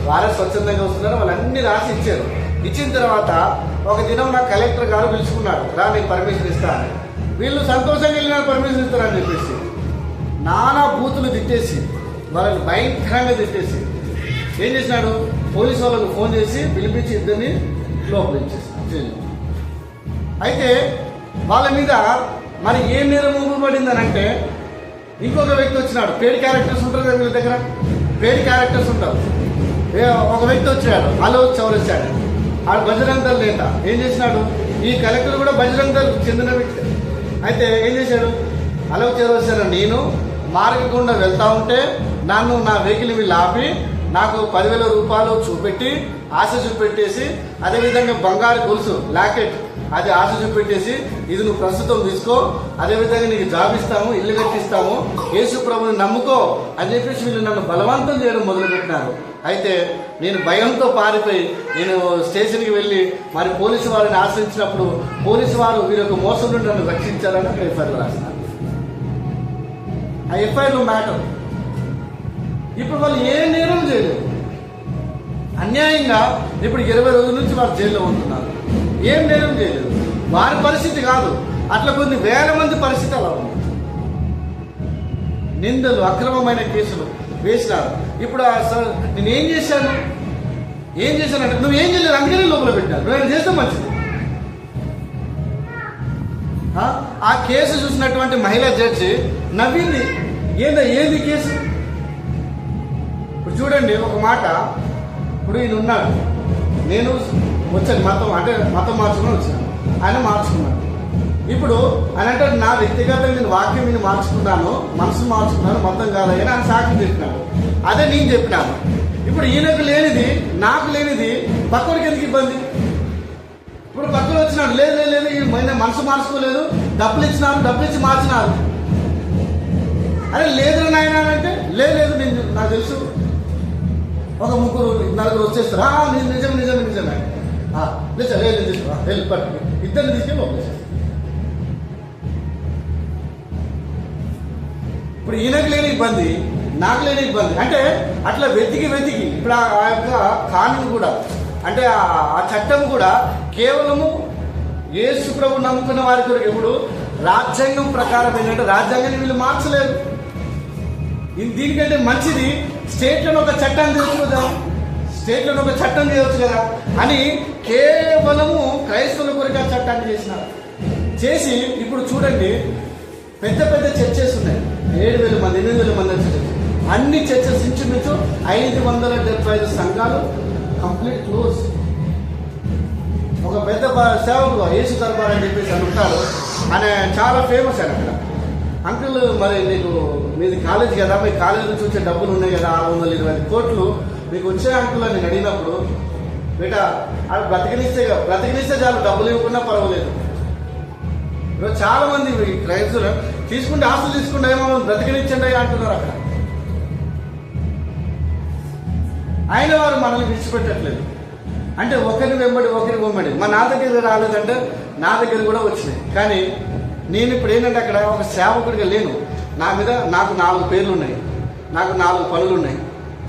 వారే స్వచ్ఛందంగా వస్తున్నారు, వాళ్ళన్నీ రాసి ఇచ్చారు. ఇచ్చిన తర్వాత ఒక దినం నాకు కలెక్టర్ గారు పిలుచుకున్నాడు, రా నీకు పర్మిషన్ ఇస్తా అని. వీళ్ళు సంతోషంగా వెళ్ళిన పర్మిషన్ ఇస్తారని చెప్పేసి నానా బూతులు తిట్టేసి వాళ్ళని భయంకరంగా తిట్టేసి ఏం చేసినాడు, పోలీసు వాళ్ళకు ఫోన్ చేసి పిలిపించి ఇద్దరిని లోపల ఇచ్చేసాడు జైలు. అయితే వాళ్ళ మీద మరి ఏ నేరం ఊపబడిందని అంటే, ఇంకొక వ్యక్తి వచ్చినాడు. పేడ్ క్యారెక్టర్స్ ఉంటారు కదా వీళ్ళ దగ్గర, పేడ్ క్యారెక్టర్స్ ఉంటారు. ఒక వ్యక్తి వచ్చాడు, అలోక్ చౌరస్తాడు. ఆ బజరంగ్ దళ్ నేత ఏం చేసినాడు, ఈ కలెక్టర్ కూడా బజరంగ్ దళ్ చెందిన వ్యక్తి. అయితే ఏం చేశాడు, అలోక్ చౌరస్తాడు, నేను మార్గం గుండా వెళ్తా ఉంటే నన్ను నా వెహికల్ వీళ్ళు ఆపి నాకు 10,000 రూపాయలు చూపెట్టి ఆశ చూపెట్టేసి, అదేవిధంగా బంగారు గొలుసు లాకెట్ అది ఆశ చూపెట్టేసి, ఇది నువ్వు ప్రస్తుతం తీసుకో, అదేవిధంగా నీకు జాబ్ ఇస్తాము, ఇల్లు కట్టిస్తాము, యేసు ప్రభుని నమ్ముకో అని చెప్పేసి వీళ్ళు నన్ను బలవంతం చేయడం మొదలుపెట్టినారు. అయితే నేను భయంతో పారిపోయి నేను స్టేషన్కి వెళ్ళి మరి పోలీసు వారిని ఆశ్రయించినప్పుడు పోలీసు వారు వీరొక మోసం నుండి నన్ను రక్షించాలని అక్కడ ఎఫ్ఐఆర్ రాసినారు. ఆ ఎఫ్ఐఆర్లో మ్యాటర్. ఇప్పుడు వాళ్ళు ఏ నేరం చేయలేదు, అన్యాయంగా ఇప్పుడు 20 రోజుల నుంచి వారు జైల్లో ఉంటున్నారు. ఏం నేరం చేయలేదు. వారి పరిస్థితి కాదు, అట్లా కొన్ని వేల మంది పరిస్థితి అలా ఉంది. నిందలు, అక్రమమైన కేసులు వేసినారు. ఇప్పుడు నేనేం చేశాను, ఏం చేశానంటే నువ్వు ఏం చేయలేదు, అందుకనే లోపల పెట్టాను, నువ్వు చేస్తే మంచిది. ఆ కేసు చూసినటువంటి మహిళా జడ్జి నవ్వింది. ఏంది కేసు? ఇప్పుడు చూడండి ఒక మాట. ఇప్పుడు ఈయన ఉన్నాడు, నేను వచ్చాను మతం మార్చుకుని వచ్చాను, ఆయన మార్చుకున్నాడు. ఇప్పుడు ఆయన అంటే నా వ్యక్తిగతంగా నేను వాక్యం నేను మార్చుకున్నాను, మనసు మార్చుకున్నాను, మొత్తం కాదని ఆయన సాక్షి చెప్పినాడు. అదే నేను చెప్పినాను. ఇప్పుడు ఈయనకు లేనిది, నాకు లేనిది పక్కడికి ఎందుకు ఇబ్బంది? ఇప్పుడు పక్కన వచ్చినాడు, లేదు ఈయన మనసు మార్చుకోలేదు, డబ్బులు ఇచ్చి మార్చినారు. అరే లేదు నాయన అంటే లేదు నేను నాకు తెలుసు, ఒక 3-4 వచ్చేస్తారు, నిజమే లేదు పట్టు, ఇద్దరిని తీసుకెళ్ళి ఒప్పేస్తారు. ఇప్పుడు ఈయనకు లేని ఇబ్బంది, నాకు లేని ఇబ్బంది అంటే అట్లా వెతికి ఇప్పుడు ఆ యొక్క కానూన్ కూడా అంటే ఆ చట్టం కూడా కేవలము యేసు ప్రభు నమ్ముకున్న వారి కొరకు. ఇప్పుడు రాజ్యాంగం ప్రకారం ఏంటంటే రాజ్యాంగాన్ని వీళ్ళు మార్చలేరు. దీనికంటే మంచిది స్టేట్లను ఒక చట్టాన్ని చేయవచ్చు కదా అని కేవలము క్రైస్తవుల కొరకు ఆ చట్టాన్ని చేసి ఇప్పుడు చూడండి పెద్ద చర్చెస్ ఉన్నాయి, 7,000 మంది 8,000 మంది చర్చెస్. అన్ని చర్చెస్ ఇంచుమించు 575 సంఘాలు కంప్లీట్ క్లోజ్. ఒక పెద్ద సేవకుడు యేసు దర్బార్ అని చెప్పేసి అని ఉంటారు, ఆయన చాలా ఫేమస్ ఆయన అక్కడ. అంకుల్ మరి మీది కాలేజ్ కదా, మీ కాలేజ్ నుంచి వచ్చే డబ్బులు ఉన్నాయి కదా, 625 కోట్లు మీకు వచ్చే అంకుల్ అని అడిగినప్పుడు, బేటా అది బ్రతికినిస్తే చాలు, డబ్బులు ఇవ్వకుండా పర్వాలేదు. ఈరోజు చాలా మంది క్రైస్తవులు తీసుకుంటే ఆస్తులు తీసుకుంటే ఏమో బ్రతికినిచ్చండి అంటున్నారు అక్కడ. ఆయన వారు మనల్ని విడిచిపెట్టట్లేదు. అంటే ఒకరి వెంబడి నా దగ్గర రాలేదంటే నా దగ్గర కూడా వచ్చినాయి. కానీ నేను ఇప్పుడు ఏంటంటే అక్కడ ఒక సేవకుడిగా లేను. నాకు 4 పేర్లు ఉన్నాయి, నాకు 4 పనులు ఉన్నాయి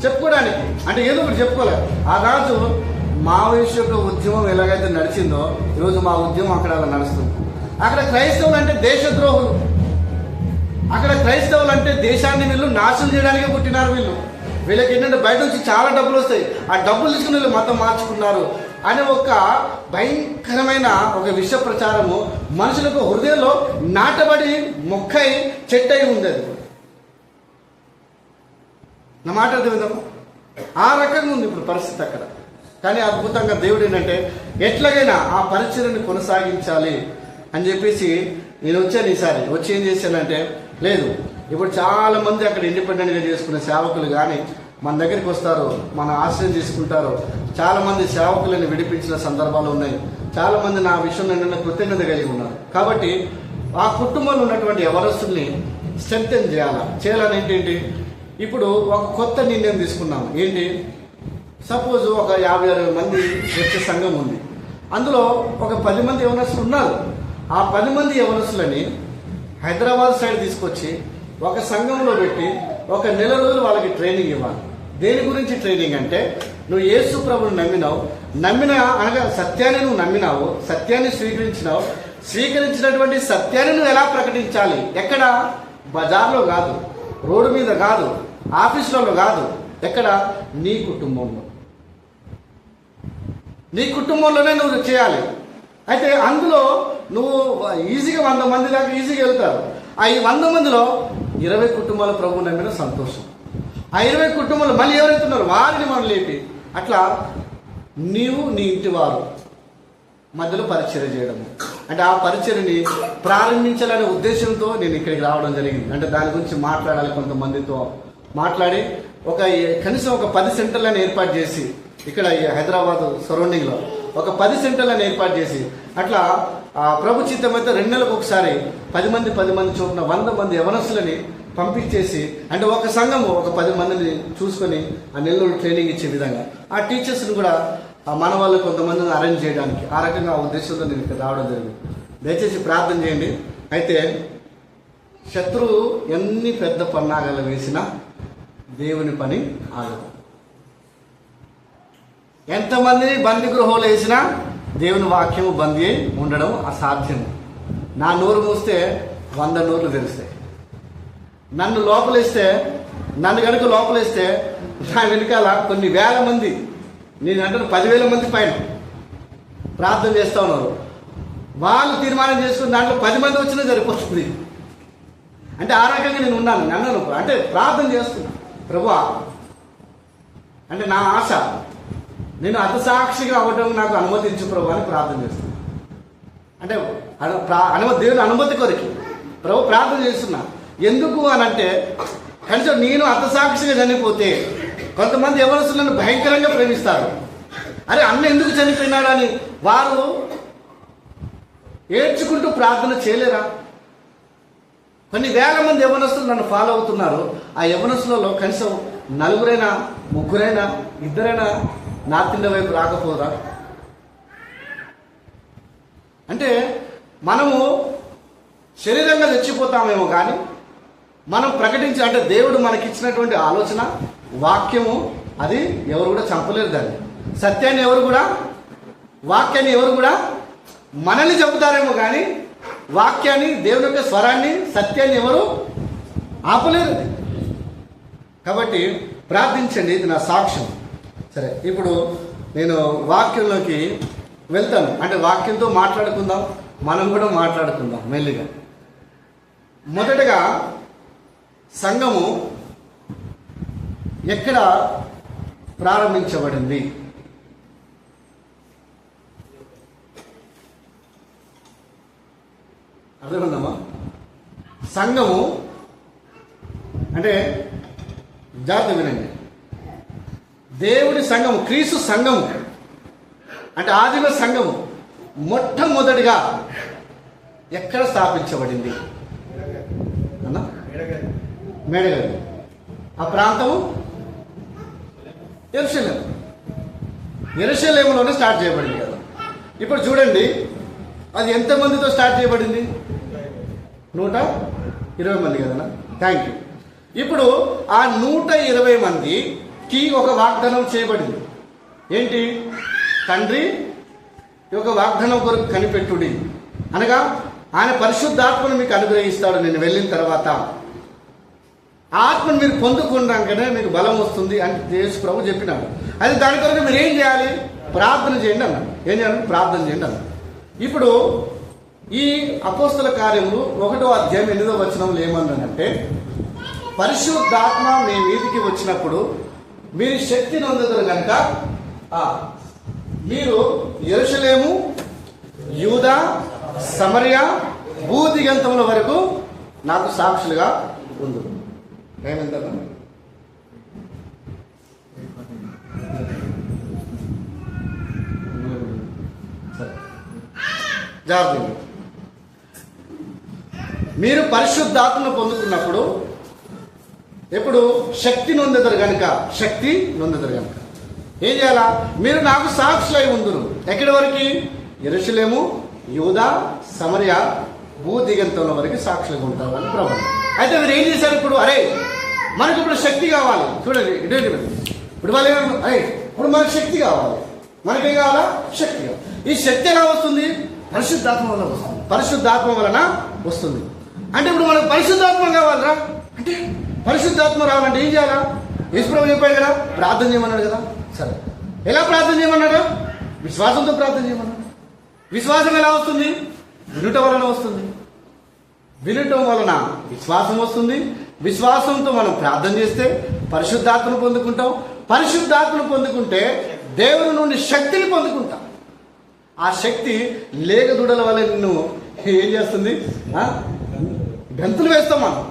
చెప్పుకోవడానికి. అంటే ఏదో ఒకటి చెప్పుకోలేదు. ఆ రాజు మావోయిస్ట్ యొక్క ఉద్యమం ఎలాగైతే నడిచిందో ఈరోజు మా ఉద్యమం అక్కడ అలా నడుస్తుంది. అక్కడ క్రైస్తవులు అంటే దేశద్రోహులు, అక్కడ క్రైస్తవులు అంటే దేశాన్ని వీళ్ళు నాశనం చేయడానికే పుట్టినారు. వీళ్ళకి ఏంటంటే బయట నుంచి చాలా డబ్బులు వస్తాయి, ఆ డబ్బులు తీసుకుని వీళ్ళు మతం మార్చుకున్నారు అనే ఒక భయంకరమైన ఒక విష ప్రచారము మనుషులకు హృదయంలో నాటబడి మొక్కై చెట్టై ఉంది. అది నా మాట అర్థమైందమ్మా? ఆ రకంగా ఉంది ఇప్పుడు పరిస్థితి అక్కడ. కానీ అద్భుతంగా దేవుడు ఏంటంటే ఎట్లాగైనా ఆ పరిచర్యని కొనసాగించాలి అని చెప్పేసి నేను వచ్చాను. ఈసారి వచ్చి ఏం చేశానంటే, లేదు ఇప్పుడు చాలా మంది అక్కడ ఇండిపెండెంట్గా చేసుకునే సేవకులు కానీ మన దగ్గరికి వస్తారు, మన ఆశ్రయం తీసుకుంటారు. చాలా మంది సేవకులను విడిపించిన సందర్భాలు ఉన్నాయి. చాలా మంది నా విషయంలో ఏంటంటే కృతజ్ఞత కలిగి ఉన్నారు. కాబట్టి ఆ కుటుంబంలో ఉన్నటువంటి యవనస్తుల్ని స్ట్రెంథెన్ చేయాలని ఏంటి, ఇప్పుడు ఒక కొత్త నిర్ణయం తీసుకున్నాము. ఏంటి, సపోజ్ ఒక 50-60 మంది వచ్చే సంఘం ఉంది, అందులో ఒక 10 మంది యవనస్తులు ఉన్నారు. ఆ 10 మంది యవనస్తులని హైదరాబాద్ సైడ్ తీసుకొచ్చి ఒక సంఘంలో పెట్టి ఒక నెల రోజులు వాళ్ళకి ట్రైనింగ్ ఇవ్వాలి. దేని గురించి ట్రైనింగ్ అంటే, నువ్వు యేసు ప్రభువుని నమ్మిన అనగా సత్యాన్ని నువ్వు నమ్మినావు, సత్యాన్ని స్వీకరించినటువంటి సత్యాన్ని నువ్వు ఎలా ప్రకటించాలి. ఎక్కడ? బజార్లో కాదు, రోడ్డు మీద కాదు, ఆఫీసులలో కాదు, ఎక్కడ? నీ కుటుంబంలో. నీ కుటుంబంలోనే నువ్వు చేయాలి. అయితే అందులో నువ్వు ఈజీగా 100 మంది దాకా ఈజీగా వెళ్తారు. ఆ 100 మందిలో 20 కుటుంబాల ప్రభువు నమ్మిన సంతోషం. ఆ 20 కుటుంబాలు మళ్ళీ ఎవరైతే ఉన్నారో వారిని మనం లేపి అట్లా నీవు నీ ఇంటి వారు మధ్యలో పరిచర్య చేయడము. అంటే ఆ పరిచర్యని ప్రారంభించాలనే ఉద్దేశంతో నేను ఇక్కడికి రావడం జరిగింది. అంటే దాని గురించి మాట్లాడాలి, కొంతమందితో మాట్లాడి కనీసం ఒక 10 సెంటర్లను ఏర్పాటు చేసి, ఇక్కడ హైదరాబాద్ సరౌండింగ్లో ఒక 10 సెంటర్లను ఏర్పాటు చేసి అట్లా ప్రభు చిత్తం అయితే 2 నెలలకు ఒకసారి 10 మంది చొప్పున 100 మంది యవనస్తులని పంపించేసి, అంటే ఒక సంఘము ఒక 10 మందిని చూసుకొని ఆ నెల్లూరు ట్రైనింగ్ ఇచ్చే విధంగా ఆ టీచర్స్ని కూడా మన వాళ్ళు కొంతమందిని అరేంజ్ చేయడానికి ఆ రకంగా ఆ ఉద్దేశంతో నేను ఇక్కడ రావడం జరిగింది. దయచేసి ప్రార్థన చేయండి. అయితే శత్రువు ఎన్ని పెద్ద పన్నాగాలు వేసినా దేవుని పని ఆగదు. ఎంతమందిని బందీ గృహంలో వేసినా దేవుని వాక్యము బందీ ఉండడం అసాధ్యం. నా నోరు మూస్తే 100 నోర్లు తెరుస్తాయి. నన్ను కనుక లోపలేస్తే నా వెనకాల కొన్ని వేల మంది, నేను అంటే 10,000 మంది పైన ప్రార్థన చేస్తూ ఉన్నారు. వాళ్ళు తీర్మానం చేసుకుని దాంట్లో 10 మంది వచ్చినా సరిపోతుంది. అంటే ఆ రకంగా నేను ఉన్నాను. నన్ను అంటే ప్రార్థన చేస్తున్నా, ప్రభువా అంటే నా ఆశ, నేను అతసాక్షిగా అవ్వడం నాకు అనుమతించు ప్రభు అని ప్రార్థన చేస్తున్నా. అంటే దేవుని అనుమతి కొరికి ప్రభు ప్రార్థన చేస్తున్నా. ఎందుకు అని అంటే కనీసం నేను అతసాక్షిగా చనిపోతే కొంతమంది ఎవరు నన్ను భయంకరంగా ప్రేమిస్తారు. అరే అన్న ఎందుకు చనిపోయినాడు అని వారు ఏడ్చుకుంటూ ప్రార్థన చేయలేరా? కొన్ని వేల మంది యవనస్తులు నన్ను ఫాలో అవుతున్నారు. ఆ యవనస్తులలో కనీసం 4 3 2 నా తిండ వైపు రాకపోరా? అంటే మనము శరీరంగా చచ్చిపోతామేమో కానీ మనం ప్రకటించి, అంటే దేవుడు మనకిచ్చినటువంటి ఆలోచన వాక్యము అది ఎవరు కూడా చంపలేరు. దాన్ని సత్యాన్ని వాక్యాన్ని ఎవరు కూడా మనల్ని చెబుతారేమో కానీ వాక్యాన్ని, దేవుని యొక్క స్వరాన్ని, సత్యాన్ని ఎవరు ఆపలేరు. కాబట్టి ప్రార్థించండి, ఇది నా సాక్ష్యం. సరే, ఇప్పుడు నేను వాక్యంలోకి వెళ్తాను. అంటే వాక్యంతో మాట్లాడుకుందాం, మనం కూడా మాట్లాడుకుందాం మెల్లిగా. మొదటగా సంఘము ఎక్కడ ప్రారంభించబడింది? అర్థమవుతుందమ్మా? సంఘము అంటే జాగ్రత్త వినండి. దేవుడి సంఘము, క్రీస్తు సంఘము అంటే ఆదిమ సంఘము మొట్టమొదటిగా ఎక్కడ స్థాపించబడింది అన్న? మేడగది. ఆ ప్రాంతము యెరూషలేములోనే స్టార్ట్ చేయబడింది కదా. ఇప్పుడు చూడండి, అది ఎంతమందితో స్టార్ట్ చేయబడింది? 120 మంది కదన్నా. Thank you. ఇప్పుడు ఆ 120 మందికి ఒక వాగ్దానం చేయబడింది. ఏంటి? తండ్రి ఒక వాగ్దానం కొరకు కనిపెట్టుడి, అనగా ఆయన పరిశుద్ధాత్మను మీకు అనుగ్రహిస్తాడు నేను వెళ్ళిన తర్వాత. ఆత్మను మీరు పొందుకున్నాకనే మీకు బలం వస్తుంది అని యేసు ప్రభు చెప్పినాడు. అది దాని కొరకు మీరు ఏం చేయాలి? ప్రార్థన చేయండి అన్నాడు. ఏం చేయాలి? ప్రార్థన చేయండి అన్నాడు. ఇప్పుడు ఈ అపోస్తల కార్యములు 1వ అధ్యాయం 8వ వచనంలో ఏమన్నాడంటే, పరిశుద్ధాత్మ మీ మీదికి వచ్చినప్పుడు మీరు శక్తిని పొందుతారు కనుక మీరు యెరూషలేము, యూదా, సమరయ, భూదిగంతముల వరకు నాకు సాక్షులుగా ఉండు. ఏమంత జాగ్రత్త. మీరు పరిశుద్ధాత్మను పొందుకున్నప్పుడు ఎప్పుడు శక్తి నొందెదరు కనుక ఏం చేయాలా? మీరు నాకు సాక్షులై ఉందురు. ఎక్కడి వరకు? యెరూషలేము, యూదా, సమరయ, భూదిగంతంలో వరకు సాక్షులుగా ఉంటారు అని ప్రభు. అయితే మీరు ఏం చేశారు? ఇప్పుడు అరే మనకి ఇప్పుడు శక్తి కావాలి. చూడండి, ఇప్పుడు వాళ్ళు ఇప్పుడు మనకు శక్తి కావాలి. మనకేం కావాలా? శక్తి కావాలి. ఈ శక్తి ఎలా వస్తుంది? పరిశుద్ధాత్మ వల్ల వస్తుంది. పరిశుద్ధాత్మ వలన వస్తుంది. అంటే ఇప్పుడు మనకు పరిశుద్ధాత్మ కావాలరా? అంటే పరిశుద్ధాత్మ రావాలంటే ఏం చేయాలా? యేసుప్రభు చెప్పాడు కదా, ప్రార్థన చేయమన్నాడు కదా. సరే, ఎలా ప్రార్థన చేయమన్నాడు? విశ్వాసంతో ప్రార్థన చేయమన్నాడు. విశ్వాసం ఎలా వస్తుంది? వినుట వలన వస్తుంది. వినటం వలన విశ్వాసం వస్తుంది. విశ్వాసంతో మనం ప్రార్థన చేస్తే పరిశుద్ధాత్మను పొందుకుంటాం. పరిశుద్ధాత్మను పొందుకుంటే దేవుని నుండి శక్తిని పొందుకుంటాం. ఆ శక్తి లేగదూడల వల్ల నిన్ను ఏం చేస్తుంది? గంతులు వేస్తాం మనం.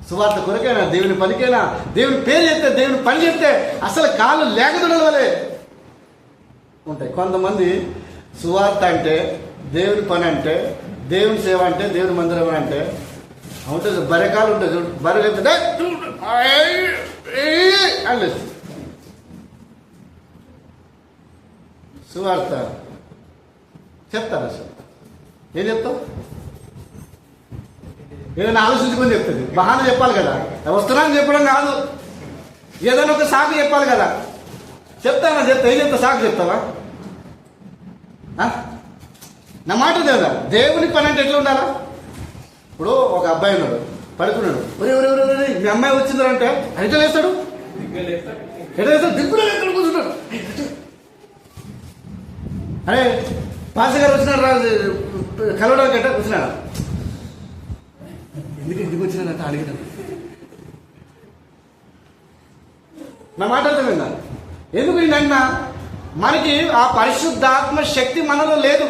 సువార్త కొరకైనా, దేవుని పనికైనా, దేవుని పేరు చెప్తే, దేవుని పని చెప్తే అసలు కాళ్ళు లేగదూడల వలే ఉంటాయి. కొంతమంది సువార్త అంటే, దేవుని పని అంటే, దేవుని సేవ అంటే, దేవుని మందిరం అంటే ఉంటుంది. బరెకాలు ఉంటుంది చూడు, బర్రె చెప్తే అని సువార్త చెప్తారు. అసలు ఏం చెప్తావు? ఏదైనా ఆలోచించుకొని చెప్తుంది. బహాన చెప్పాలి కదా, వస్తున్నాను చెప్పడం కాదు, ఏదైనా ఒక సాకు చెప్పాలి కదా. చెప్తానా? చెప్తా. ఏం చెప్తా? సాకు చెప్తావా? నా మాట లేదా? దేవుని పని అంటే ఎట్లా ఉండాలా? ఇప్పుడు ఒక అబ్బాయి ఉన్నాడు, పడుకున్నాడు. మీ అమ్మాయి వచ్చిందంటే ఎట్లా లేస్తాడు? ఎట్లా లేస్తాడు? దిక్కులో ఎక్కడ కూర్చుంటాడు. అరే పాస్ గారు వచ్చినాడు రా కలవడానికి అంటే వచ్చినాడు. ఎందుకు వచ్చినాడంటే అడిగినాడు. నా మాట అర్థమైందా? ఎందుకు ఈయన మనకి ఆ పరిశుద్ధాత్మ శక్తి మనలో లేదు.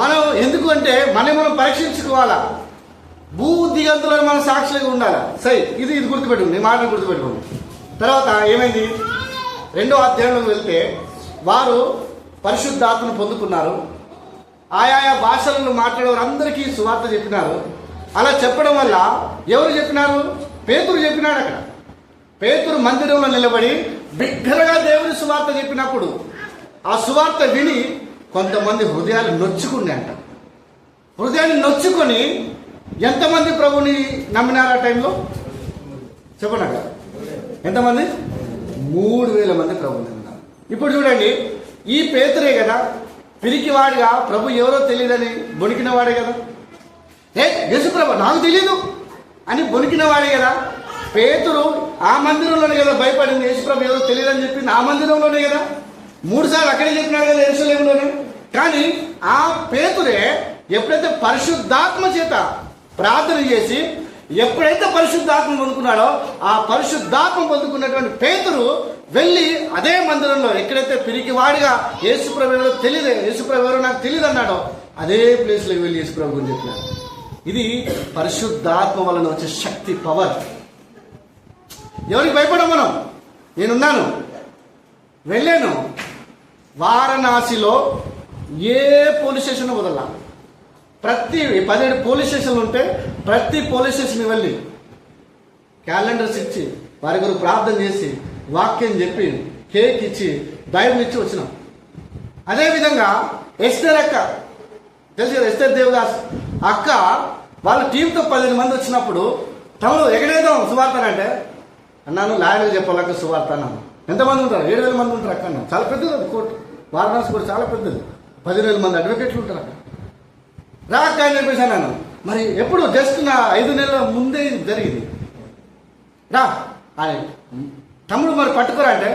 మనం ఎందుకు అంటే మనం పరీక్షించుకోవాలా. భూ దిగంతులను మనం సాక్షులుగా ఉండాలా. సరే, ఇది గుర్తుపెట్టుకోండి, మాటలు గుర్తుపెట్టుకోండి. తర్వాత ఏమైంది? 2వ అధ్యాయంలోకి వెళ్తే వారు పరిశుద్ధాత్మను పొందుకున్నారు. ఆయా భాషలను మాట్లాడేవారు అందరికీ సువార్త చెప్పినారు. అలా చెప్పడం వల్ల ఎవరు చెప్పినారు? పేతురు చెప్పినాడు. అక్కడ పేతురు మందిరంలో నిలబడి బిగ్గరగా దేవుని సువార్త చెప్పినప్పుడు ఆ సువార్త విని కొంతమంది హృదయాలు నొచ్చుకున్నాయంట. హృదయాన్ని నొచ్చుకొని ఎంతమంది ప్రభుని నమ్మినారు ఆ టైంలో? చెప్పండి అక్కడ ఎంతమంది? 3000 మంది ప్రభుని నమ్మినారు. ఇప్పుడు చూడండి, ఈ పేతురే కదా పిరికివాడిగా ప్రభు ఎవరో తెలియదని బొనికిన వాడే కదా. యేసు ప్రభు నాకు తెలియదు అని బొనికిన వాడే కదా. పేతురు ఆ మందిరంలోనే కదా భయపడింది. యేసు ప్రభు ఎవరో తెలియదని చెప్పింది ఆ మందిరంలోనే కదా. 3 సార్లు అక్కడే చెప్పినాడు కదా, యెరూషలేములోనే. కానీ ఆ పేతురే ఎప్పుడైతే పరిశుద్ధాత్మ చేత ప్రార్థన చేసి ఎప్పుడైతే పరిశుద్ధాత్మ పొందుకున్నాడో ఆ పరిశుద్ధాత్మ పొందుకున్నటువంటి పేతురు వెళ్ళి అదే మందిరంలో ఎక్కడైతే పిరికివాడిగా యేసుప్రభు ఎవరో తెలియదు, యేసుప్రభు ఎవరో నాకు తెలియదు అన్నాడో అదే ప్లేస్లోకి వెళ్ళి యేసుప్రభు గురించి చెప్పినాడు. ఇది పరిశుద్ధాత్మ వలన వచ్చే శక్తి, పవర్. ఎవరికి భయపడం మనం? నేనున్నాను, వెళ్ళాను. వారణాసిలో ఏ పోలీస్ స్టేషన్ వదలా, ప్రతి 17 పోలీస్ స్టేషన్లు ఉంటే ప్రతి పోలీస్ స్టేషన్ వెళ్ళి క్యాలెండర్స్ ఇచ్చి వారి కొరకు ప్రార్థన చేసి వాక్యం చెప్పి కేక్ ఇచ్చి బైబిల్ ఇచ్చి వచ్చినాం. అదేవిధంగా ఎస్తేర్ అక్క తెలుసు కదా, ఎస్తేర్ దేవదాస్ అక్క వాళ్ళ టీంతో 15 మంది వచ్చినప్పుడు తమను ఎగడేద్దాం సువార్త అంటే అన్నాను, లాయర్లు చెప్పాలక్క సువార్త అన్నాను. ఎంతమంది ఉంటారు? 7000 మంది ఉంటారు అక్క అన్నాను. చాలా పెద్దది అది కోర్టు, వారణాసి కోర్టు చాలా పెద్దది. 10,000 మంది అడ్వకేట్లు ఉంటారు అక్కడ. రాక అని చెప్పేసి అన్నాను. మరి ఎప్పుడు జస్ట్ నా 5 నెలల ముందే ఇది జరిగింది. రా అని తమ్ముడు మరి పట్టుకోరా అంటే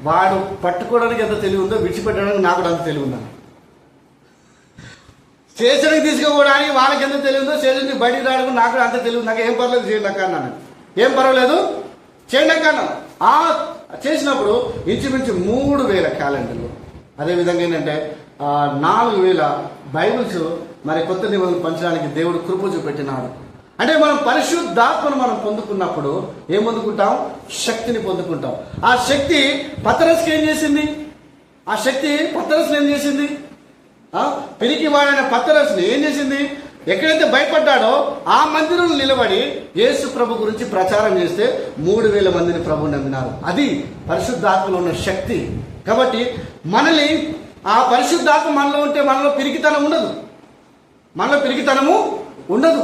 వాడు పట్టుకోవడానికి ఎంత తెలివి ఉందో విడిచిపెట్టడానికి నాకు కూడా అంత తెలివి ఉందని. స్టేషన్కి తీసుకుపోవడానికి వాళ్ళకి ఎంత తెలివి ఉందో స్టేషన్కి బయటికి రావడానికి నాకు కూడా అంత తెలివి ఉంది. నాకు ఏం పర్లేదు చేయండి అక్క అన్నాను. ఏం పర్వాలేదు చేయండి అక్క అన్నాను. ఆ చేసినప్పుడు ఇంచుమించు 3000 క్యాలెండర్లు, అదేవిధంగా ఏంటంటే 4000 బైబిల్స్ మరి కొత్త నిబంధనలు పంచడానికి దేవుడు కృప చూపెట్టినాడు. అంటే మనం పరిశుద్ధాత్మను మనం పొందుకున్నప్పుడు ఏం పొందుకుంటాం? శక్తిని పొందుకుంటాం. ఆ శక్తి పతరస్కి ఏం చేసింది? ఆ శక్తి పతరస్ని ఏం చేసింది? పిరికి వాడైన పతరస్ని ఏం చేసింది? ఎక్కడైతే భయపడ్డాడో ఆ మందిరంలో నిలబడి యేసు ప్రభు గురించి ప్రచారం చేస్తే 3000 మందిని ప్రభు నమ్మినారు. అది పరిశుద్ధాత్మలో ఉన్న శక్తి. కాబట్టి మనల్ని ఆ పరిశుద్ధాత్మ మనలో ఉంటే మనలో పిరికితనం ఉండదు, మనలో పిరికితనము ఉండదు.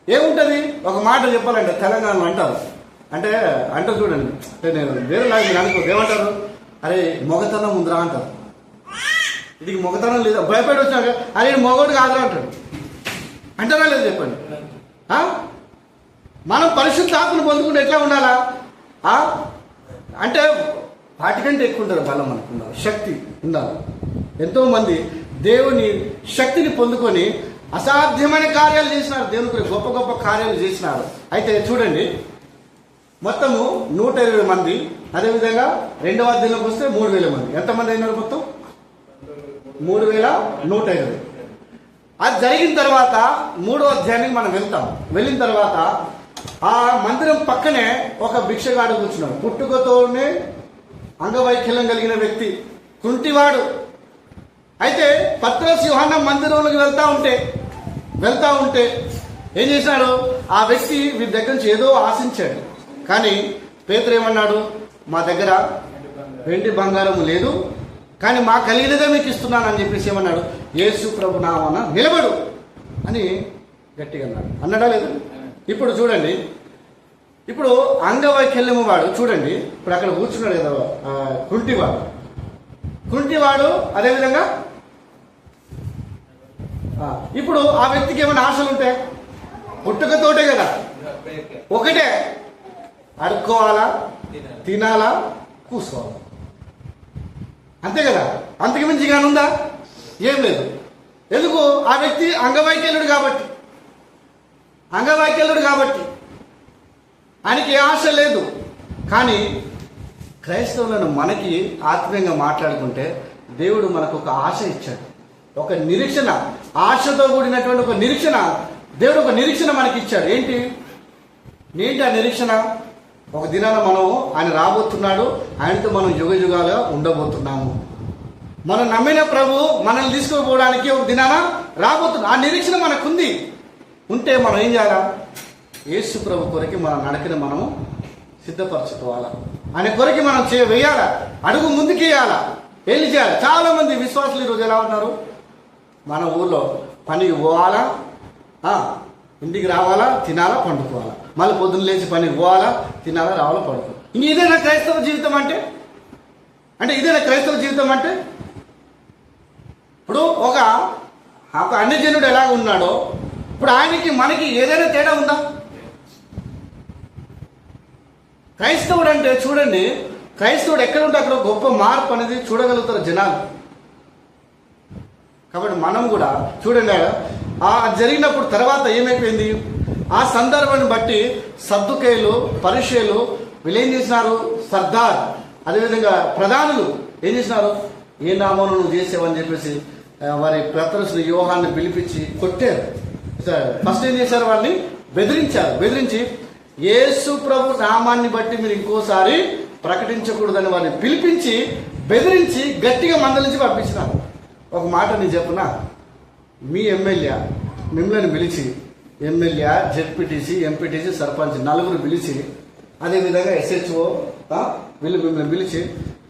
ఏముంటుంది? ఒక మాట చెప్పాలంటే తెలంగాణలో అంటారు, అంటే చూడండి, అంటే నేను వేరే లాగా మీరు అనుకో, ఏమంటారు? అరే మొగతనం ఉందిరా అంటారు. ఇది మొగతనం లేదా? భయపడి వచ్చాక అరే మొగోడు కాదురా అంటాడు. అంటారా లేదు చెప్పండి? మనం పరిశుద్ధాత్మను పొందుకుంటే ఎట్లా ఉండాలా? అంటే వాటికంటే ఎక్కువ ఉంటుంది బలం మనకు ఉండాలి, శక్తి ఉండాలి. ఎంతోమంది దేవుని శక్తిని పొందుకొని అసాధ్యమైన కార్యాలు చేసినారు, దేవునికి గొప్ప గొప్ప కార్యాలు చేసినారు. అయితే చూడండి, మొత్తము 120 మంది, అదేవిధంగా 2వ అధ్యాయంలోకి వస్తే 3000 మంది. ఎంతమంది అయినారు మొత్తం? 3120. అది జరిగిన తర్వాత 3వ అధ్యాయానికి మనం వెళ్తాం. వెళ్ళిన తర్వాత ఆ మందిరం పక్కనే ఒక భిక్షగాడు కూర్చున్నాడు. పుట్టుకతోనే అంగవైకల్యం కలిగిన వ్యక్తి, కుంటివాడు. అయితే పత్రోస్ యోహాన మందిరంలోకి వెళ్తా ఉంటే ఏం చేశాడు? ఆ వ్యక్తి వీరి దగ్గర నుంచి ఏదో ఆశించాడు. కానీ పేతురు ఏమన్నాడు? మా దగ్గర వెండి బంగారం లేదు, కానీ మా కలిగినదే మీకు ఇస్తున్నాను అని చెప్పేసి ఏమన్నాడు? యేసు ప్రభు నామమున నిలబడు అని గట్టిగా అన్నాడా లేదు? ఇప్పుడు చూడండి, ఇప్పుడు అంగవైకల్యము వాడు చూడండి, ఇప్పుడు అక్కడ కూర్చున్నాడు కదా కుంటివాడు. అదేవిధంగా ఇప్పుడు ఆ వ్యక్తికి ఏమైనా ఆశలు ఉంటాయి? పుట్టుకతోటే కదా, ఒకటే, అడుక్కోవాలా, తినాలా, కూర్చోవాలా, అంతే కదా. అంతకు మించి కానీ ఉందా? ఏం లేదు. ఎందుకు? ఆ వ్యక్తి అంగవైకల్యుడు కాబట్టి ఆయనకి ఏ ఆశ లేదు. కానీ క్రైస్తవులను మనకి ఆత్మీయంగా మాట్లాడుకుంటే దేవుడు మనకు ఒక ఆశ ఇచ్చాడు, ఒక నిరీక్షణ, ఆశతో కూడినటువంటి ఒక నిరీక్షణ. దేవుడు ఒక నిరీక్షణ మనకి ఇచ్చాడు. ఏంటి ఆ నిరీక్షణ? ఒక దినాన మనం ఆయన రాబోతున్నాడు, ఆయనతో మనం యుగయుగాలుగా ఉండబోతున్నాము. మనం నమ్మిన ప్రభు మనల్ని తీసుకుపోవడానికి ఒక దినాన రాబోతున్నాడు. ఆ నిరీక్షణ మనకుంది. ఉంటే మనం ఏం చేయాలా? యేసు ప్రభు కొరకు మన నడకని మనము సిద్ధపరచుకోవాలా, ఆయన కొరకు మనం వేయాలా, అడుగు ముందుకేయాలా, వెళ్ళి చేయాలి. చాలా మంది విశ్వాసులు ఈరోజు ఎలా ఉన్నారు? మన ఊర్లో పనికి పోవాలా, ఇంటికి రావాలా, తినాలా, పండుకోవాలా, మళ్ళీ పొద్దున్న లేచి పనికి పోవాలా, తినాలా, రావాలా, పండుకోవాలి. ఇంక ఇదేనా క్రైస్తవ జీవితం అంటే? ఇదేనా క్రైస్తవ జీవితం అంటే? ఇప్పుడు ఒక అన్యజనుడు ఎలాగ ఉన్నాడో ఇప్పుడు ఆయనకి మనకి ఏదైనా తేడా ఉందా? క్రైస్తవుడు అంటే చూడండి, క్రైస్తవుడు ఎక్కడ ఉంటే అక్కడ గొప్ప మార్పు అనేది చూడగలుగుతారు జనాలు. కాబట్టి మనం కూడా చూడండి, ఆ జరిగినప్పుడు తర్వాత ఏమైపోయింది? ఆ సందర్భాన్ని బట్టి సద్దుకేయులు, పరిసయ్యులు వీళ్ళు ఏం చేసినారు? సర్దార్, అదేవిధంగా ప్రధానులు ఏం చేసినారు? ఏ నామం నువ్వు చేసావని చెప్పేసి వారి పత్రోసుని, యోహాన్ని పిలిపించి కొట్టారు. ఫస్ట్ ఏం చేశారు? వాళ్ళని బెదిరించి యేసు ప్రభు నామాన్ని బట్టి మీరు ఇంకోసారి ప్రకటించకూడదని వారిని పిలిపించి బెదిరించి గట్టిగా మందలించి పంపించినారు. ఒక మాట నేను చెప్పునా, మీ ఎమ్మెల్యే మిమ్మల్ని పిలిచి, ఎమ్మెల్యే, జెడ్పీటీసీ, ఎంపీటీసీ, సర్పంచ్ నలుగురు పిలిచి, అదేవిధంగా SHO వీళ్ళు మిమ్మల్ని పిలిచి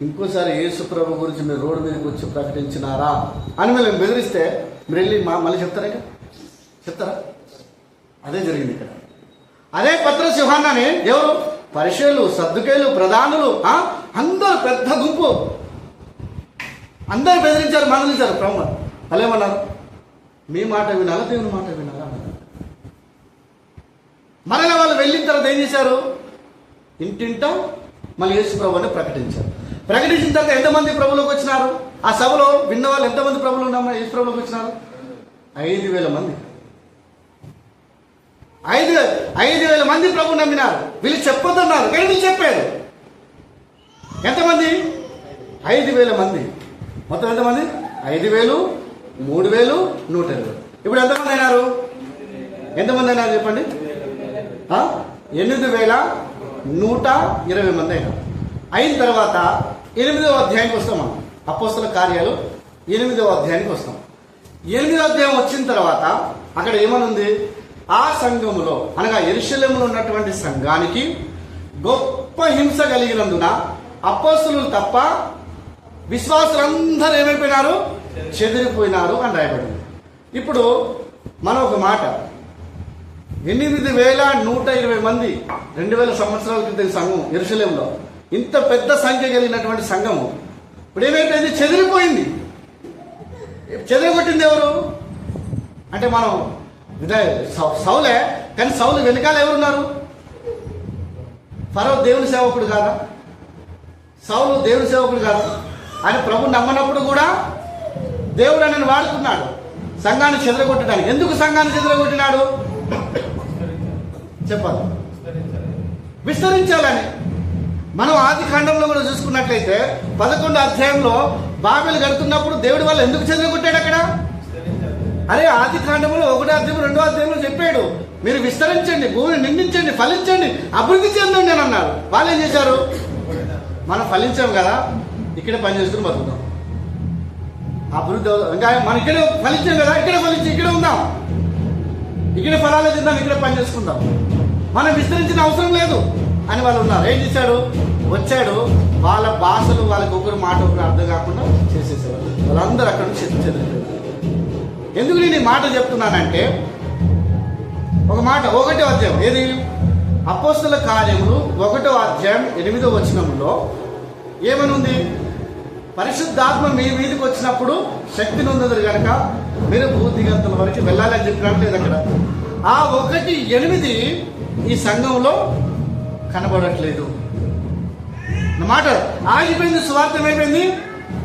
ఇంకోసారి యేసు ప్రభు గురించి మీరు రోడ్డు మీదకి వచ్చి ప్రకటించినారా అని మిమ్మల్ని బెదిరిస్తే మీరు వెళ్ళి మళ్ళీ చెప్తారా? అదే జరిగింది ఇక్కడ. అదే పత్రోసు యోహాన్నాని ఎవరు? పరిసయ్యులు, సద్దుకేయులు, ప్రధానులు, అందరూ పెద్ద గుంపు, అందరు బెదిరించారు, మందలించారు. ప్రభు వాళ్ళు ఏమన్నారు? మీ మాట వినాలా, దేవుని మాట వినాలా? మరలా వాళ్ళు వెళ్ళిన తర్వాత ఏం చేశారు? ఇంటింటా మళ్ళీ యేసు ప్రభు అని ప్రకటించిన తర్వాత ఎంతమంది ప్రభులోకి వచ్చినారు? ఆ సభలో విన్న వాళ్ళు ఎంతమంది ప్రభులు ఉన్నామా యేసు ప్రభులోకి వచ్చినారు? 5000 మంది. 5,000 మంది ప్రభు నమ్మినారు. వీళ్ళు చెప్పొద్దన్నారు, కానీ వీళ్ళు చెప్పారు. ఎంతమంది? 5,000 మంది. మొత్తం ఎంతమంది? 5,000, 3,000, 120. ఇప్పుడు ఎంతమంది అయినారు? చెప్పండి. 8,120 మంది అయినారు. అయిన తర్వాత 8వ అధ్యాయానికి వస్తాం మనం. అపోస్తల కార్యాలు 8వ అధ్యాయానికి వస్తాం. 8వ అధ్యాయం వచ్చిన తర్వాత అక్కడ ఏమనుంది? ఆ సంఘములో అనగా యెరూషలేములో ఉన్నటువంటి సంఘానికి గొప్ప హింస కలిగినందున అపోస్తలులు తప్ప విశ్వాసులందరూ ఏమైపోయినారు? చెదిరిపోయినారు అని రాయబడింది. ఇప్పుడు మనం ఒక మాట, 8,120 మంది 2000 సంవత్సరాల క్రితం సంఘం యెరూషలేములో, ఇంత పెద్ద సంఖ్య కలిగినటువంటి సంఘము ఇప్పుడు ఏమైపోయింది? చెదిరిపోయింది. చెదరగొట్టింది ఎవరు అంటే మనం సౌలే, కానీ సౌలు వెనకాల ఎవరున్నారు? ఫరో దేవుని సేవకుడు కాదా? సౌలు దేవుని సేవకుడు కాదా? ఆయన ప్రభు నమ్మనప్పుడు కూడా దేవుడు ఆయనను వాడుకున్నాడు సంఘాన్ని చెదరగొట్టడానికి. ఎందుకు సంఘాన్ని చెదరగొట్టినాడు చెప్పాలి? విస్తరించాలని. మనం ఆది కాండంలో కూడా చూసుకున్నట్లయితే 11వ అధ్యాయంలో బాబెలు కడుతున్నప్పుడు దేవుడి వల్ల ఎందుకు చెదరగొట్టాడు అక్కడ? అరే ఆది కాండంలో 1వ అధ్యాయం 2వ అధ్యాయంలో చెప్పాడు, మీరు విస్తరించండి, భూమిని నిండించండి, ఫలించండి, అభివృద్ధి చెందండి అని అన్నారు. వాళ్ళు ఏం చేశారు? మనం ఫలించాం కదా, ఇక్కడే పని చేసుకుని బతుకుతాం. అభివృద్ధి ఇంకా మనం ఇక్కడే ఫలించాం కదా, ఇక్కడే ఫలించి ఇక్కడే ఉందాం, ఇక్కడే ఫలాలు తిందాం, ఇక్కడే పని చేసుకుందాం, మనం విస్తరించిన అవసరం లేదు అని వాళ్ళు ఉన్నారు. ఏం చేశాడు? వచ్చాడు, వాళ్ళ భాషలు వాళ్ళకి ఒకరు మాట ఒకరు అర్థం కాకుండా చేసేసేవారు. వాళ్ళందరూ అక్కడ నుంచి చెదిరిపోయారు. ఎందుకు నేను ఈ మాట చెప్తున్నానంటే, ఒక మాట 1వ అధ్యాయం ఏది అపోస్తల కార్యములు 1వ అధ్యాయం 8వ వచనంలో ఏమని ఉంది? పరిశుద్ధాత్మ మీ మీదకి వచ్చినప్పుడు శక్తిని ఉందరు కనుక మీరు భూదిగంతుల వరకు వెళ్ళాలని చెప్పినట్లేదు అక్కడ. ఆ 1:8 ఈ సంఘంలో కనబడట్లేదు అన్నమాట. ఆగిపోయింది, సువార్త ఏమైపోయింది?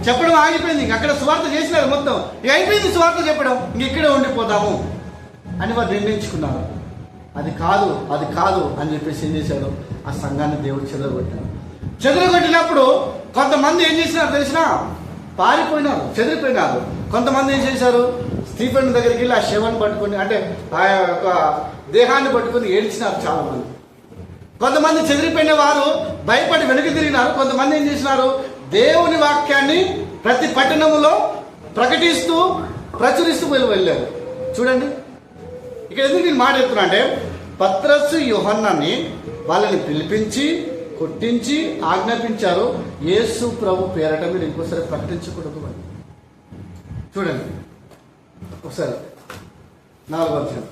చెప్పడం ఆగిపోయింది. అక్కడ సువార్త చేసినారు మొత్తం, ఇక అయిపోయింది సువార్త చెప్పడం, ఇంక ఇక్కడే ఉండిపోదాము అని వారు నిర్ణయించుకున్నారు. అది కాదు అని చెప్పేసి ఏం చేశాడు? ఆ సంఘాన్ని దేవుడు చెదరగొట్టాడు. చెదరగొట్టినప్పుడు కొంతమంది ఏం చేసినారు తెలిసినా? పారిపోయినారు, చెదిరిపోయినారు. కొంతమంది ఏం చేశారు? స్టీఫెన్ దగ్గరికి వెళ్ళి ఆ శవాన్ని పట్టుకొని, అంటే ఆ యొక్క దేహాన్ని పట్టుకొని ఏడ్చినారు చాలా మంది. కొంతమంది చెదిరిపోయిన వారు భయపడి వెనక్కి తిరిగినారు. కొంతమంది ఏం చేసినారు? దేవుని వాక్యాన్ని ప్రతి పట్టణములో ప్రకటిస్తూ ప్రచురిస్తూ వెళ్ళారు. చూడండి ఇక్కడ ఎందుకు నేను మాట చెప్తున్నా అంటే, పత్రస్సు యోహన్నాని వాళ్ళని పిలిపించి కొట్టించి ఆజ్ఞాపించారు, యేసు ప్రభు పేరట మీరు ఇంకోసారి ప్రకటించకూడదు అని. చూడండి ఒకసారి 4వ అధ్యాయం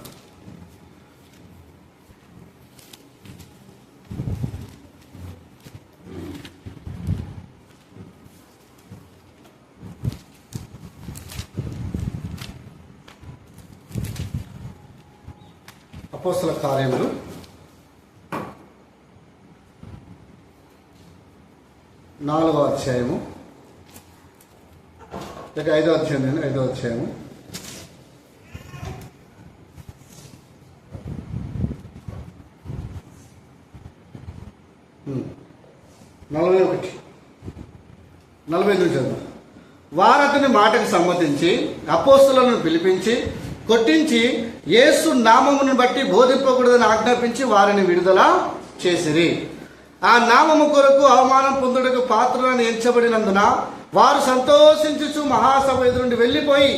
అపోస్తల కార్యములు 4వ అధ్యాయము, లేక 5వ అధ్యాయం, 5వ అధ్యాయము 41 చదువు. వారు అతని మాటకు సమ్మతించి అపోస్తలులను పిలిపించి కొట్టించి యేసు నామమును బట్టి బోధింపకూడదని ఆజ్ఞాపించి వారిని విడుదల చేసిరి. ఆ నామము కొరకు అవమానం పొందుటకు పాత్రులను ఎంచబడినందున వారు సంతోషించుచు మహాసభ ఎదురు నుండి వెళ్ళిపోయి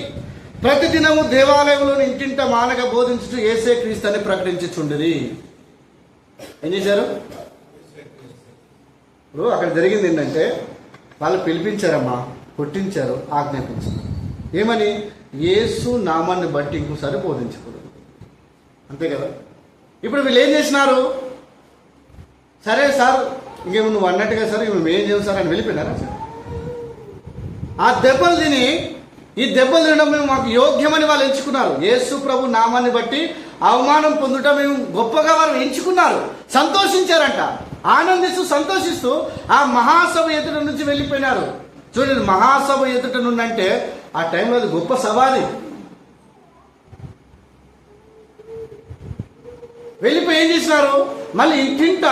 ప్రతిదినము దేవాలయంలోని ఇంటింట మానక బోధించుచు యేసే క్రీస్తు అని ప్రకటించుచుండిరి. ఏం చేశారు? ఇప్పుడు అక్కడ జరిగింది ఏంటంటే, వాళ్ళు పిలిపించారమ్మా, కొట్టించారు, ఆజ్ఞాపించారు. ఏమని? యేసు నామాన్ని బట్టి ఇంకోసారి బోధించకూడదు. అంతే కదా. ఇప్పుడు వీళ్ళు ఏం చేసినారు? సరే సార్, ఇంకేమో నువ్వు అన్నట్టుగా సార్ మేము ఏం చేయం సార్ అని వెళ్ళిపోయినారా సార్? ఆ దెబ్బలు తిని, ఈ దెబ్బలు తినడం మేము మాకు యోగ్యమని వాళ్ళు ఎంచుకున్నారు. యేసు ప్రభు నామాన్ని బట్టి అవమానం పొందుట మేము గొప్పగా వారు ఎంచుకున్నారు, సంతోషించారంట. ఆనందిస్తూ సంతోషిస్తూ ఆ మహాసభ ఎదుట నుంచి వెళ్ళిపోయినారు. చూడండి, మహాసభ ఎదుట నుండంటే ఆ టైంలో అది గొప్ప సవాది. వెళ్ళిపోయి ఏం చేసినారు? మళ్ళీ ఇంటింట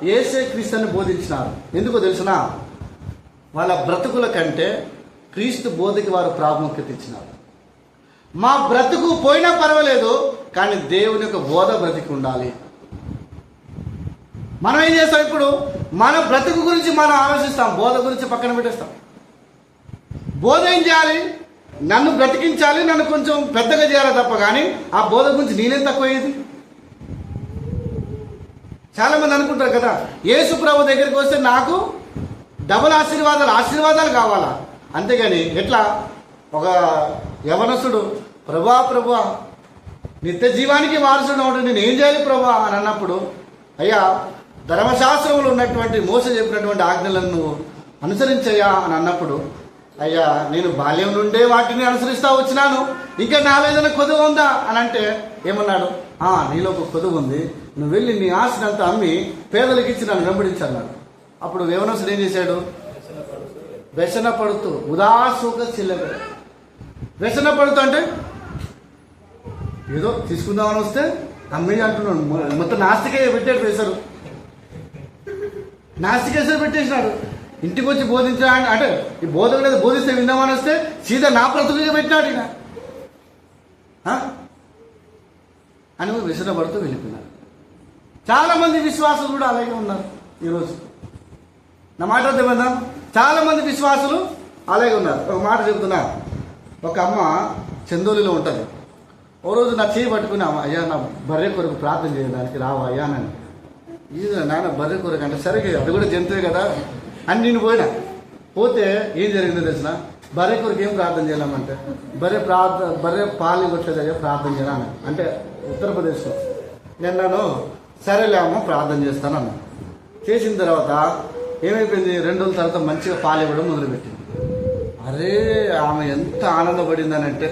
యేసే క్రీస్తుని బోధించినారు. ఎందుకో తెలుసునా? వాళ్ళ బ్రతుకుల కంటే క్రీస్తు బోధకి వారు ప్రాముఖ్యత ఇచ్చినారు. మా బ్రతుకు పోయినా పర్వాలేదు, కానీ దేవుని యొక్క బోధ బ్రతికి ఉండాలి. మనం ఏం చేస్తాం? ఇప్పుడు మన బ్రతుకు గురించి మనం ఆలోచిస్తాం, బోధ గురించి పక్కన పెట్టేస్తాం. బోధ ఏం చేయాలి? నన్ను బ్రతికించాలి, నన్ను కొంచెం పెద్దగా చేయాలి తప్ప, కానీ ఆ బోధ గురించి నేనేం తక్కువయ్యేది? చాలా మంది అనుకుంటారు కదా, యేసు ప్రభు దగ్గరికి వస్తే నాకు డబుల్ ఆశీర్వాదాలు కావాలా. అంతేగాని ఎట్లా? ఒక యవనస్తుడు ప్రభువా నిత్య జీవానికి వారసుడు అవుతుంది, నేను ఏం చేయాలి ప్రభువా అని అన్నప్పుడు, అయ్యా ధర్మశాస్త్రంలో ఉన్నటువంటి మోస చెప్పినటువంటి ఆజ్ఞలను నువ్వు అనుసరించయ్యా అని అన్నప్పుడు, అయ్యా నేను బాల్యం నుండే వాటిని అనుసరిస్తా వచ్చినాను, ఇంకా నాలో ఏదైనా కొదువు ఉందా అని అంటే ఏమన్నాడు, నీలో ఒక కొదువు ఉంది, నువ్వు వెళ్ళి నీ ఆస్తినంతా అమ్మి పేదలకు ఇచ్చి నన్ను వెంబడించన్నాడు. అప్పుడు యవనస్తుడు ఏం చేశాడు, వ్యసన పడుతూ ఉదాసుగా చెల్లెడు. వ్యసన పడుతూ అంటే ఏదో తీసుకుందామని వస్తే అమ్మే అంటున్నాడు, మొత్తం నాస్తికే పెట్టాడు వేశారు, నాస్తికేశ్వరు పెట్టేసినాడు. ఇంటికి వచ్చి బోధించా అంటే ఈ బోధకుడు ఏదో బోధిస్తే విందామని వస్తే సీదా నా ప్రతిగా పెట్టినాడు ఈయన అని వ్యసన పడుతూ వెళ్ళిపోయినాడు. చాలా మంది విశ్వాసులు కూడా అలాగే ఉన్నారు ఈరోజు. నా మాట అర్థమైందా? చాలా మంది విశ్వాసులు అలాగే ఉన్నారు. ఒక మాట చెబుతున్నా, ఒక అమ్మ చందోలిలో ఉంటుంది. ఓ రోజు నా చేయి పట్టుకుని, అయ్యా నా బర్రె కొరకు ప్రార్థన చేయడానికి రావా అయ్యా అని. ఇది నాన్న బర్రె కొరకు అంటే సరే అది కూడా జంతువే కదా అని నేను పోతే ఏం జరిగిందో తెలిసిన, బర్రె కొరకు ఏం ప్రార్థన చేయాలంటే బర్రె పాలు ఇవ్వట్లేదు అయ్యా ప్రార్థన చేయాలని అంటే ఉత్తరప్రదేశ్లో. నేను సరేలే అమ్మ ప్రార్థన చేస్తానన్నా. చేసిన తర్వాత ఏమైపోయింది, 2 రోజుల తర్వాత మంచిగా పాలు ఇవ్వడం మొదలుపెట్టింది. అరే ఆమె ఎంత ఆనందపడిందనంటే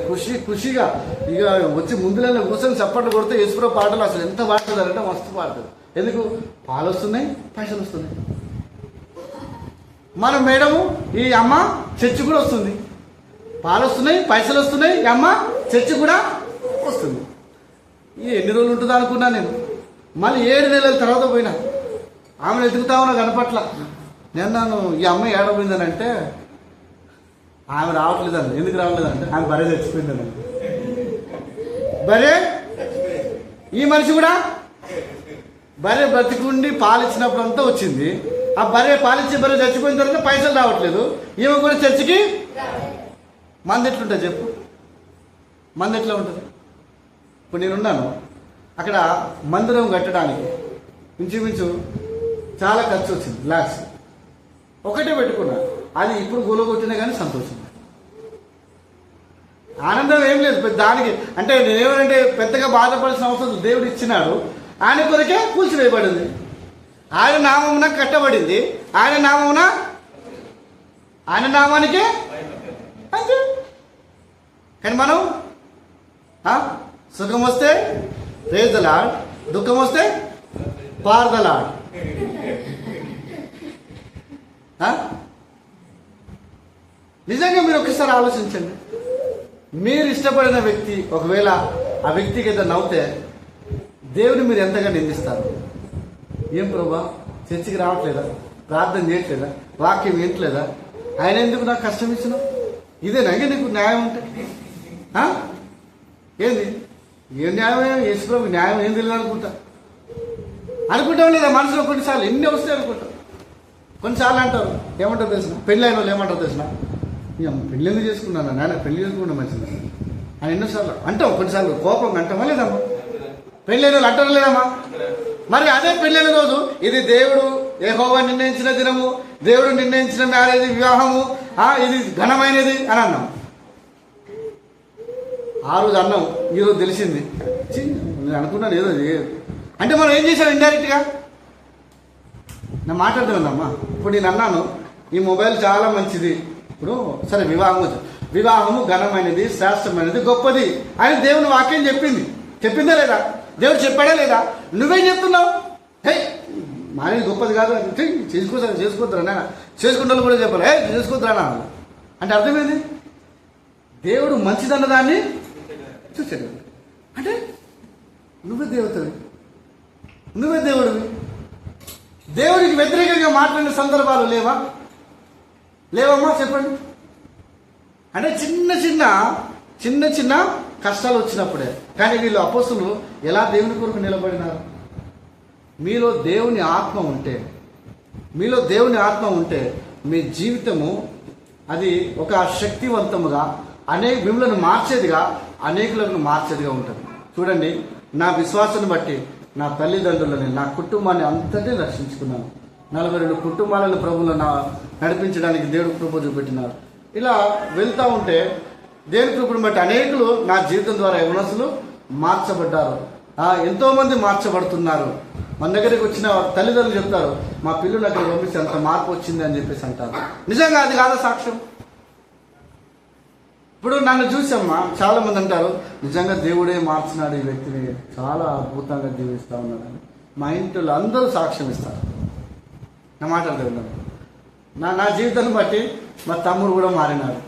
ఖుషిగా ఇక వచ్చి ముందులో కూర్చొని చప్పట్లు కొడితే యేసుప్రభు పాటలు అసలు ఎంత పాడుతుందంటే మస్తు పాడుతుంది. ఎందుకు? పాలు వస్తున్నాయి, పైసలు వస్తున్నాయి. మన మేడము ఈ అమ్మ చర్చి కూడా వస్తుంది, పాలు వస్తున్నాయి, పైసలు వస్తున్నాయి, ఈ అమ్మ చర్చి కూడా వస్తుంది. ఎన్ని రోజులు ఉంటుందో అనుకున్నా నేను. మళ్ళీ 7 నెలల తర్వాత పోయినా, ఆమెను ఎదుగుతా ఉన్నా కనపట్ల. నేను ఈ అమ్మాయి ఏడపోయిందని అంటే ఆమె రావట్లేదండి. ఎందుకు రావట్లేదంటే ఆమె బర్రె చచ్చిపోయిందని. బర్రె ఈ మనిషి కూడా బర్రె బ్రతికుండి పాలిచ్చినప్పుడు అంతా వచ్చింది. ఆ బర్రె పాలిచ్చే బర్రె చచ్చిపోయిన తర్వాత పైసలు రావట్లేదు. ఈమె కూడా చర్చికి మంది ఎట్లుంటుంది చెప్పు, మంది ఎట్లా ఉంటుంది? ఇప్పుడు నేనున్నాను అక్కడ మందిరం కట్టడానికి ఇంచుమించు చాలా ఖర్చు వచ్చింది, లాక్స్. ఒకటే పెట్టుకున్నా, అది ఇప్పుడు గూలగొట్టినా కానీ సంతోషం, ఆనందం ఏం లేదు దానికి. అంటే నేనేమంటే పెద్దగా బాధపడాల్సిన అవసరం, దేవుడు ఇచ్చినాడు, ఆయన కొరకే కూల్చివేయబడింది, ఆయన నామమున కట్టబడింది, ఆయన నామానికే అంతే. కానీ మనం సుఖం వస్తే ప్రైజ్ ద లార్డ్, దుఃఖం వస్తే ఫార్ ద లార్డ్. నిజంగా మీరు ఒకసారి ఆలోచించండి. మీరు ఇష్టపడిన వ్యక్తి ఒకవేళ ఆ వ్యక్తికి ఏదో నవ్వుతే దేవుని మీరు ఎంతగా నిందిస్తారు. ఏం ప్రభా చర్చికి రావట్లేదా, ప్రార్థన చేయట్లేదా, వాక్యం వినట్లేదా, ఆయన ఎందుకు నాకు కష్టం ఇచ్చినావు, ఇదేనా నీకు న్యాయం ఉంటే? ఏంది ఏ న్యాయమే? యేసు ప్రభు న్యాయం ఏం తెలియదు అనుకుంటాం లేదా మనసులో? కొన్నిసార్లు ఎన్ని వస్తాయి అనుకుంటాం. కొన్నిసార్లు అంటారు, ఏమంటారు తెలిసిన, పెళ్ళి అయిన వాళ్ళు ఏమంటారు తెలిసిన, పెళ్ళి ఎందుకు చేసుకున్నాను నాయన, పెళ్లి చేసుకుంటా మంచిది అని ఎన్నోసార్లు అంటాం. కొన్నిసార్లు కోపంగా అంటామా లేదమ్మా? పెళ్ళి అయిన వాళ్ళు అంటారు లేదమ్మా? మరి అదే పెళ్ళైన రోజు ఇది దేవుడు యెహోవా నిర్ణయించిన దినము, దేవుడు నిర్ణయించిన మ్యారేజ్ వివాహము, ఇది ఘనమైనది అని అన్నాం. ఆ రోజు అన్నాం, ఈరోజు తెలిసింది నేను అనుకున్నాను ఏదో అంటే మనం ఏం చేశాం ఇండైరెక్ట్గా. నా మాట్లాడుతున్నామ్మా, ఇప్పుడు నేను అన్నాను ఈ మొబైల్ చాలా మంచిది, ఇప్పుడు సరే వివాహము ఘనమైనది, శ్రేష్టమైనది, గొప్పది అని దేవుని వాక్యం చెప్పిందా లేదా? దేవుడు చెప్పాడా లేదా? నువ్వేం చెప్తున్నావు? హే మానేది గొప్పది కాదు చేసుకోద్దురా, చేసుకుంటాను కూడా చెప్పాలి, చేసుకోద్దురా అంటే అర్థమైంది. దేవుడు మంచిదన్న దాన్ని చూసాడు అంటే నువ్వే దేవతవి, నువ్వే దేవుడివి. దేవుడికి వ్యతిరేకంగా మాట్లాడిన సందర్భాలు లేవమ్మా చెప్పండి. అంటే చిన్న చిన్న కష్టాలు వచ్చినప్పుడే. కానీ వీళ్ళు అపోస్తులు ఎలా దేవుని కొరకు నిలబడినారు? మీలో దేవుని ఆత్మ ఉంటే మీ జీవితము అది ఒక శక్తివంతముగా మిమ్మల్ని మార్చేదిగా, అనేకులను మార్చేదిగా ఉంటుంది. చూడండి, నా విశ్వాసాన్ని బట్టి నా తల్లిదండ్రులని, నా కుటుంబాన్ని అంతటి రక్షించుకున్నాను. 42 కుటుంబాలను ప్రభువులు నడిపించడానికి దేవుడు కృప చూపెట్టినారు. ఇలా వెళ్తూ ఉంటే దేవుని కృపను బట్టి అనేకులు నా జీవితం ద్వారా యవనస్తులు మార్చబడ్డారు. ఎంతోమంది మార్చబడుతున్నారు. మన దగ్గరికి వచ్చిన తల్లిదండ్రులు చెప్తారు, మా పిల్లలు అక్కడ పంపిస్తే అంత మార్పు వచ్చింది అని చెప్పేసి అంటారు. నిజంగా అది కాదా సాక్ష్యం? ఇప్పుడు నన్ను చూసమ్మా చాలా మంది అంటారు, నిజంగా దేవుడే మార్చినాడు ఈ వ్యక్తిని, చాలా అద్భుతంగా జీవిస్తూ ఉన్నాడని. మా ఇంట్లో అందరూ సాక్ష్యం ఇస్తారు. నా మాట అర్థం. నా జీవితాన్ని బట్టి మా తమ్ముడు కూడా మారినాడు.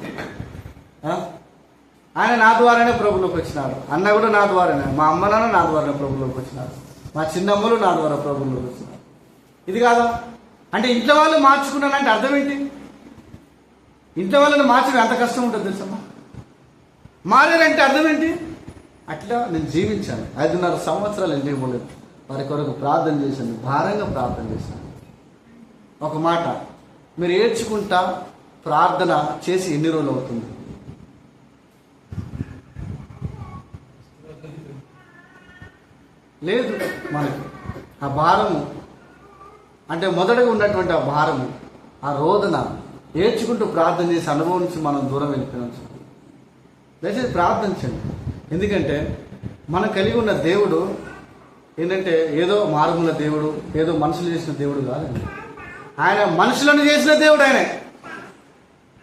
ఆయన నా ద్వారానే ప్రభులోకి వచ్చినాడు. అన్న కూడా నా ద్వారానే, మా అమ్మ నాన్న నా ద్వారా ప్రభులోకి వచ్చినాడు, మా చిన్నమ్మలు నా ద్వారా ప్రభులోకి వచ్చినారు. ఇది కాదా అంటే ఇంట్లో వాళ్ళు మార్చుకున్నానంటే అర్థం ఏంటి? ఇంట్లో వాళ్ళని మార్చడం ఎంత కష్టం ఉంటుంది తెలుసమ్మా. మారారంటే అర్థం ఏంటి? అట్లా నేను జీవించాను. 5.5 సంవత్సరాలు ఇంటికి పోలేదు. వారి కొరకు ప్రార్థన చేశాను, భారంగా ప్రార్థన చేశాను. ఒక మాట, మీరు ఏడ్చుకుంటా ప్రార్థన చేసి ఎన్ని రోజులు అవుతుంది? లేదు మనకి ఆ భారము. అంటే మొదటగా ఉన్నటువంటి ఆ భారము, ఆ రోదన ఏడ్చుకుంటూ ప్రార్థన చేసి అనుభవం నుంచి మనం దూరం వెళ్ళిపోయినాం. దయచేసి ప్రార్థించండి. ఎందుకంటే మనం కలిగి ఉన్న దేవుడు ఏంటంటే ఏదో మారుమూల దేవుడు, ఏదో మనుషులు చేసిన దేవుడు కాదండి. ఆయన మనుషులను చేసిన దేవుడు. ఆయన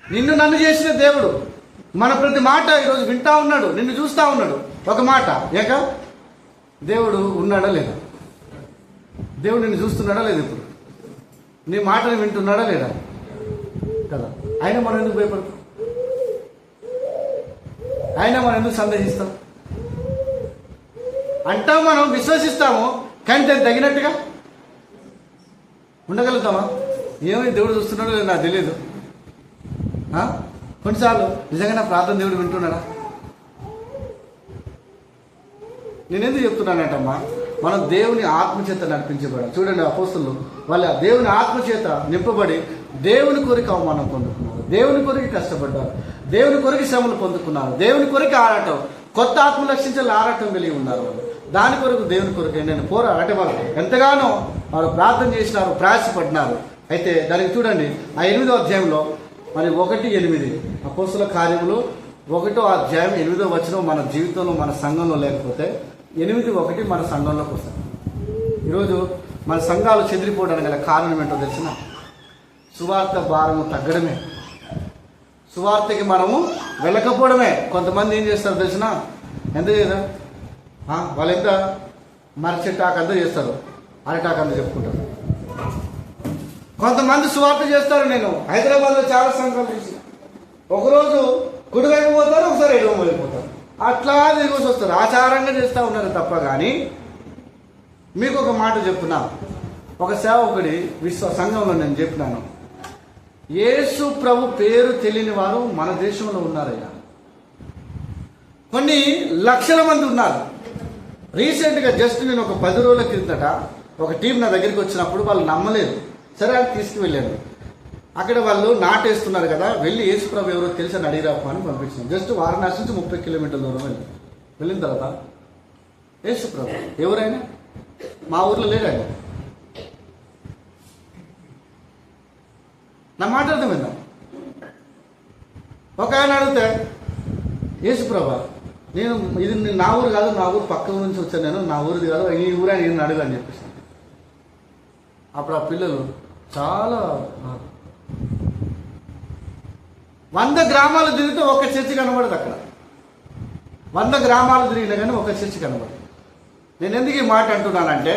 నిన్ను నన్ను చేసిన దేవుడు. మన ప్రతి మాట ఈరోజు వింటా ఉన్నాడు, నిన్ను చూస్తూ ఉన్నాడు. ఒక మాట ఏక దేవుడు ఉన్నాడా లేదా? దేవుడు నిన్ను చూస్తున్నాడా లేదా? ఇప్పుడు నీ మాటను వింటున్నాడా లేదా కదా? ఆయన మనం ఎందుకు భయపడతాం? ఆయన మనం ఎందుకు సందేహిస్తాం? అంటాం, మనం విశ్వసిస్తాము, కానీ దానికి తగినట్టుగా ఉండగలుగుతామా? ఏమై దేవుడు చూస్తున్నాడో లేదు నాకు తెలియదు. కొన్నిసార్లు నిజంగా నా ప్రార్థన దేవుడు వింటున్నాడా? నేనెందుకు చెప్తున్నానంటమ్మా, మనం దేవుని ఆత్మచేత నడిపించబడాలి. చూడండి అపోస్తలులు వాళ్ళ దేవుని ఆత్మచేత నింపబడి దేవుని కొరకు అవమానం పొందుకున్నారు, దేవుని కొరకు కష్టపడ్డారు, దేవుని కొరకు శ్రమలు పొందుకున్నారు, దేవుని కొరకు ఆరాటం, కొత్త ఆత్మ లక్షించాలి ఆరాటం కలిగి ఉన్నారు. వాళ్ళు దాని కొరకు దేవుని కొరకు నేను అంటే వాళ్ళు ఎంతగానో వారు ప్రార్థన చేసినారు, ప్రయాసపడినారు. అయితే దానికి చూడండి ఆ 8వ అధ్యాయంలో మరి 1:8 అపోస్తలుల కార్యములు 1వ అధ్యాయం 8వ వచనం మన జీవితంలో మన సంఘంలో లేకపోతే 8:1 మన సంఘంలోకి వస్తాం. ఈరోజు మన సంఘాలు చెదిరిపోవడానికి గల కారణం ఏంటో తెలిసిన? సువార్త భారము తగ్గడమే, సువార్తకి మనము వెళ్ళకపోవడమే. కొంతమంది ఏం చేస్తారు తెలిసిన? ఎంత చేద్దాం వాళ్ళు ఎంత మరచె టాక్ అంతా చేస్తారు, అరటాక్ అంతా చెప్పుకుంటారు. కొంతమంది సువార్త చేస్తారు. నేను హైదరాబాద్లో చాలా సంఘాలు చూసిన, ఒకరోజు కుడివైపు పోతారు, ఒకసారి ఎడమ వెళ్ళిపోతారు, అట్లా దిగొచ్చి వస్తారు. ఆచారంగా చేస్తూ ఉన్నారు తప్ప. కానీ మీకు ఒక మాట చెప్తున్నా, ఒక సేవకుడి సంఘంలో నేను చెప్పినాను, యేసు ప్రభు పేరు తెలియని వారు మన దేశంలో ఉన్నారయ్యా. కొన్ని లక్షల మంది ఉన్నారు. రీసెంట్గా జస్ట్ నేను ఒక 10 రోజుల క్రిందట ఒక టీం నా దగ్గరికి వచ్చినప్పుడు వాళ్ళు నమ్మలేదు. సరే అని తీసుకువెళ్ళాను. అక్కడ వాళ్ళు నాటేస్తున్నారు కదా, వెళ్ళి యేసు ప్రభు ఎవరో తెలిసి అని అడిగిరాపు అని పంపించాను. జస్ట్ వారణాసి నుంచి 30 కిలోమీటర్ల దూరం వెళ్ళిన తర్వాత యేసు ప్రభు ఎవరైనా మా ఊర్లో లేడు. ఆయన నా మాట అర్థమైందా? ఒక ఆయన అడిగితే యేసు ప్రభు నేను ఇది నా ఊరు కాదు, నా ఊరు పక్క ఊరు నుంచి వచ్చాను, నేను నా ఊరిది కాదు, ఈ ఊరు అని నేను అడుగు అని చెప్పేసి. అప్పుడు ఆ పిల్లలు చాలా 100 గ్రామాలు తిరిగితే ఒక చర్చి కనబడదు. అక్కడ 100 గ్రామాలు తిరిగినా కానీ ఒక చర్చి కనబడదు. నేను ఎందుకు ఈ మాట అంటున్నానంటే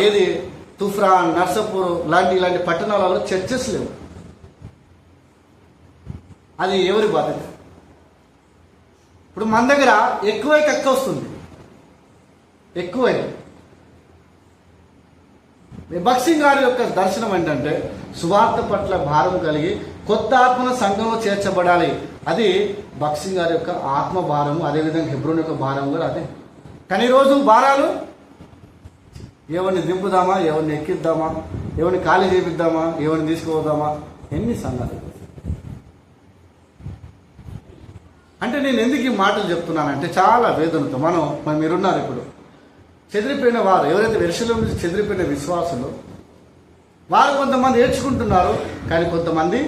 ఏది తుఫ్రాన్, నర్సాపూర్ ఇలాంటి పట్టణాలలో చర్చెస్ లేవు. అది ఎవరి బాధ్యత? ఇప్పుడు మన దగ్గర ఎక్కువై కక్క వస్తుంది, ఎక్కువై. భక్సింగ్ గారి యొక్క దర్శనం ఏంటంటే సువార్త పట్ల భారం కలిగి కొత్త ఆత్మల సంఘంలో చేర్చబడాలి. అది భక్సింగ్ గారి యొక్క ఆత్మ భారము. అదేవిధంగా హెబ్రోన్ యొక్క భారం కూడా అదే. కానీ ఈరోజు భారాలు ఎవరిని దింపుదామా, ఎవరిని ఎక్కిద్దామా, ఎవరిని ఖాళీ చేపిద్దామా, ఎవరిని తీసుకుపోదామా, ఎన్ని సంగతులు. అంటే నేను ఎందుకు ఈ మాటలు చెప్తున్నానంటే చాలా వేదనతో మనం మీరున్నారు ఇప్పుడు చెదిరిపోయిన వారు, ఎవరైతే యెరూషలేము నుంచి చెదిరిపోయిన విశ్వాసులు, వారు కొంతమంది ఏడ్చుకుంటున్నారు. కానీ కొంతమంది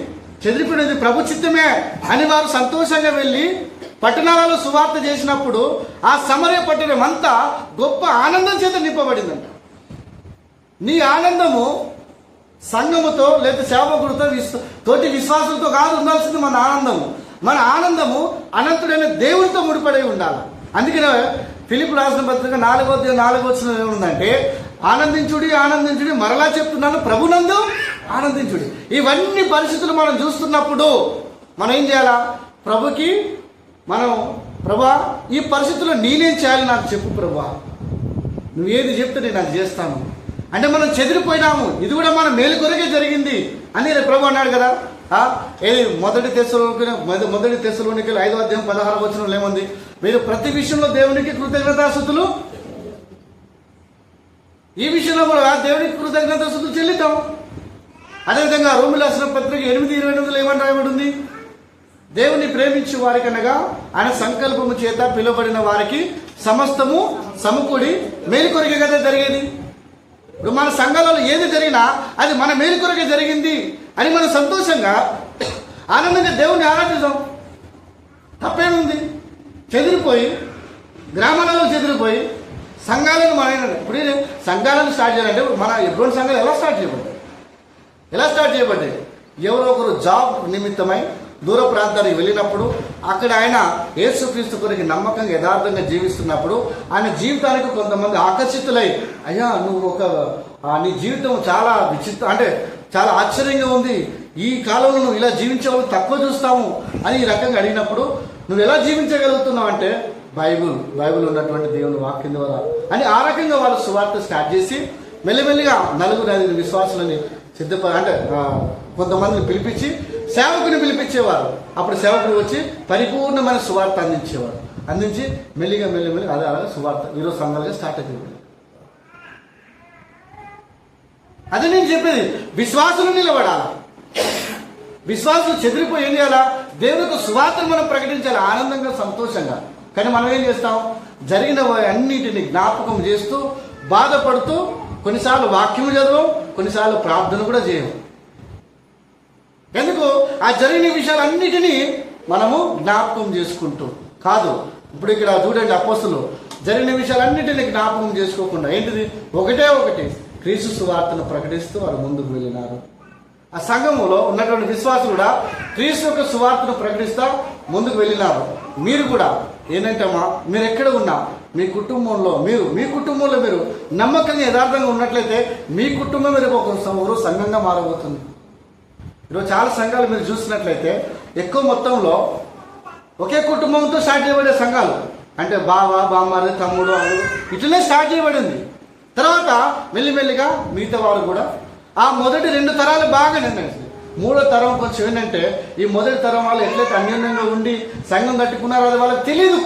చెదిరిపోయినది ప్రభు చిత్తమే అని వారు సంతోషంగా వెళ్ళి పట్టణాలలో సువార్త చేసినప్పుడు ఆ సమరయ పట్టణం అంతా గొప్ప ఆనందం చేత నింపబడిందంట. నీ ఆనందము సంఘముతో లేదా సేవకుడితో తోటి విశ్వాసులతో కాదు ఉండాల్సింది. మన ఆనందము మన ఆనందము అనంతుడైన దేవునితో ముడిపడి ఉండాలి. అందుకనే ఫిలిప్పు రాసిన పత్రిక 4వ వచనం ఏముందంటే, ఆనందించుడి ఆనందించుడి, మరలా చెప్తున్నాను ప్రభునందు ఆనందించుడి. ఇవన్నీ పరిస్థితులు మనం చూస్తున్నప్పుడు మనం ఏం చేయాలా? ప్రభుకి మనం, ప్రభా ఈ పరిస్థితుల్లో నేనేం చేయాలి నాకు చెప్పు ప్రభా, నువ్వు ఏది చెప్తే నేను అది చేస్తాను అంటే మనం చెదిరిపోయినాము. ఇది కూడా మన మేలు కొరకే జరిగింది అని ప్రభు అన్నాడు కదా. ఏది మొదటి తెస్సలోనికీయులు 5వ అధ్యాయం 16వ వచనంలో ఏముంది? మీరు ప్రతి విషయంలో దేవునికి కృతజ్ఞతాస్తుతులు, ఈ విషయంలో కూడా దేవునికి కృతజ్ఞతాస్తుతులు చెల్లిద్దాం. అదేవిధంగా రోమిలకు రాసిన పత్రిక 8:28 ఏమని రాయబడింది? దేవుని ప్రేమించే వారికనగా ఆయన సంకల్పము చేత పిలువబడిన వారికి సమస్తము సమకూడి మేలు కొరకే కదా జరిగేది. ఇప్పుడు మన సంఘాలలో ఏది జరిగినా అది మన మేలు కొరకే జరిగింది అని మనం సంతోషంగా ఆనందంగా దేవుని ఆరాధిద్దాం. తప్పేముంది? చెదిరిపోయి గ్రామాలలో చెదిరిపోయి సంఘాలను ఇప్పుడు సంఘాలను స్టార్ట్ చేయాలంటే మన ఎటువంటి సంఘాలు ఎలా స్టార్ట్ చేయబడ్డాయి? ఎవరో ఒకరు జాబ్ నిమిత్తమై దూర ప్రాంతానికి వెళ్ళినప్పుడు అక్కడ ఆయన యేసుక్రీస్తు కొరకు నమ్మకంగా యథార్థంగా జీవిస్తున్నప్పుడు ఆయన జీవితానికి కొంతమంది ఆకర్షితులై, అయ్యా నువ్వు నీ జీవితం చాలా అంటే చాలా ఆశ్చర్యంగా ఉంది, ఈ కాలంలో నువ్వు ఇలా జీవించే వాళ్ళు తక్కువ చూస్తాము అని ఈ రకంగా అడిగినప్పుడు, నువ్వు ఎలా జీవించగలుగుతున్నావు అంటే బైబిల్ ఉన్నటువంటి దేవుని వాక్యం ద్వారా అని ఆ రకంగా వాళ్ళు సువార్త స్టార్ట్ చేసి మెల్లిమెల్లిగా 4-5 విశ్వాసులని అంటే కొంతమందిని పిలిపించి సేవకుని పిలిపించేవారు. అప్పుడు సేవకుడు వచ్చి పరిపూర్ణమైన సువార్త అందించి మెల్లిగా అదే అలాగే సువార్త ఈరోజు సంఘాలుగా స్టార్ట్ అయిపోయింది. అదే నేను చెప్పేది, విశ్వాసులు నిలబడాలి. విశ్వాసులు చెదిరిపోయి ఏం చేయాలా? దేవుని యొక్క సువార్తను మనం ప్రకటించాలి ఆనందంగా సంతోషంగా. కానీ మనం ఏం చేస్తాం? జరిగిన అన్నిటిని జ్ఞాపకం చేస్తూ బాధపడుతూ కొన్నిసార్లు వాక్యము చదవం, కొన్నిసార్లు ప్రార్థన కూడా చేయము. ఎందుకు? ఆ జరిగిన విషయాలన్నిటినీ మనము జ్ఞాపకం చేసుకుంటూ కాదు. ఇప్పుడు ఇక్కడ చూడండి, అపోస్తలులు జరిగిన విషయాలన్నిటినీ జ్ఞాపకం చేసుకోకుండా ఏంటిది? ఒకటి క్రీస్తు సువార్తను ప్రకటిస్తూ వారు ముందుకు వెళ్ళినారు. ఆ సంఘములో ఉన్నటువంటి విశ్వాసులు కూడా క్రీస్తు యొక్క సువార్తను ప్రకటిస్తూ ముందుకు వెళ్ళినారు. మీరు కూడా ఏంటంటమ్మా, మీరు ఎక్కడ ఉన్నా మీ కుటుంబంలో మీరు నమ్మకంగా యథార్థంగా ఉన్నట్లయితే మీ కుటుంబం మీరు ఒక సంఘంగా మారబోతుంది. ఈరోజు చాలా సంఘాలు మీరు చూసినట్లయితే ఎక్కువ మొత్తంలో ఒకే కుటుంబంతో స్టార్ట్ చేయబడే సంఘాలు, అంటే బావ బామ్మారి తమ్ముడు అల్లుడు ఇట్లనే స్టార్ట్ చేయబడింది. తర్వాత మెల్లిమెల్లిగా మిగతా వారు కూడా ఆ మొదటి 2 తరాలు బాగా నిర్ణయించింది. 3వ తరం కొంచెం ఏంటంటే ఈ మొదటి తరం వాళ్ళు ఎట్లయితే అన్యోన్యంగా ఉండి సంఘం కట్టుకున్నారో అది వాళ్ళకి తెలియదు.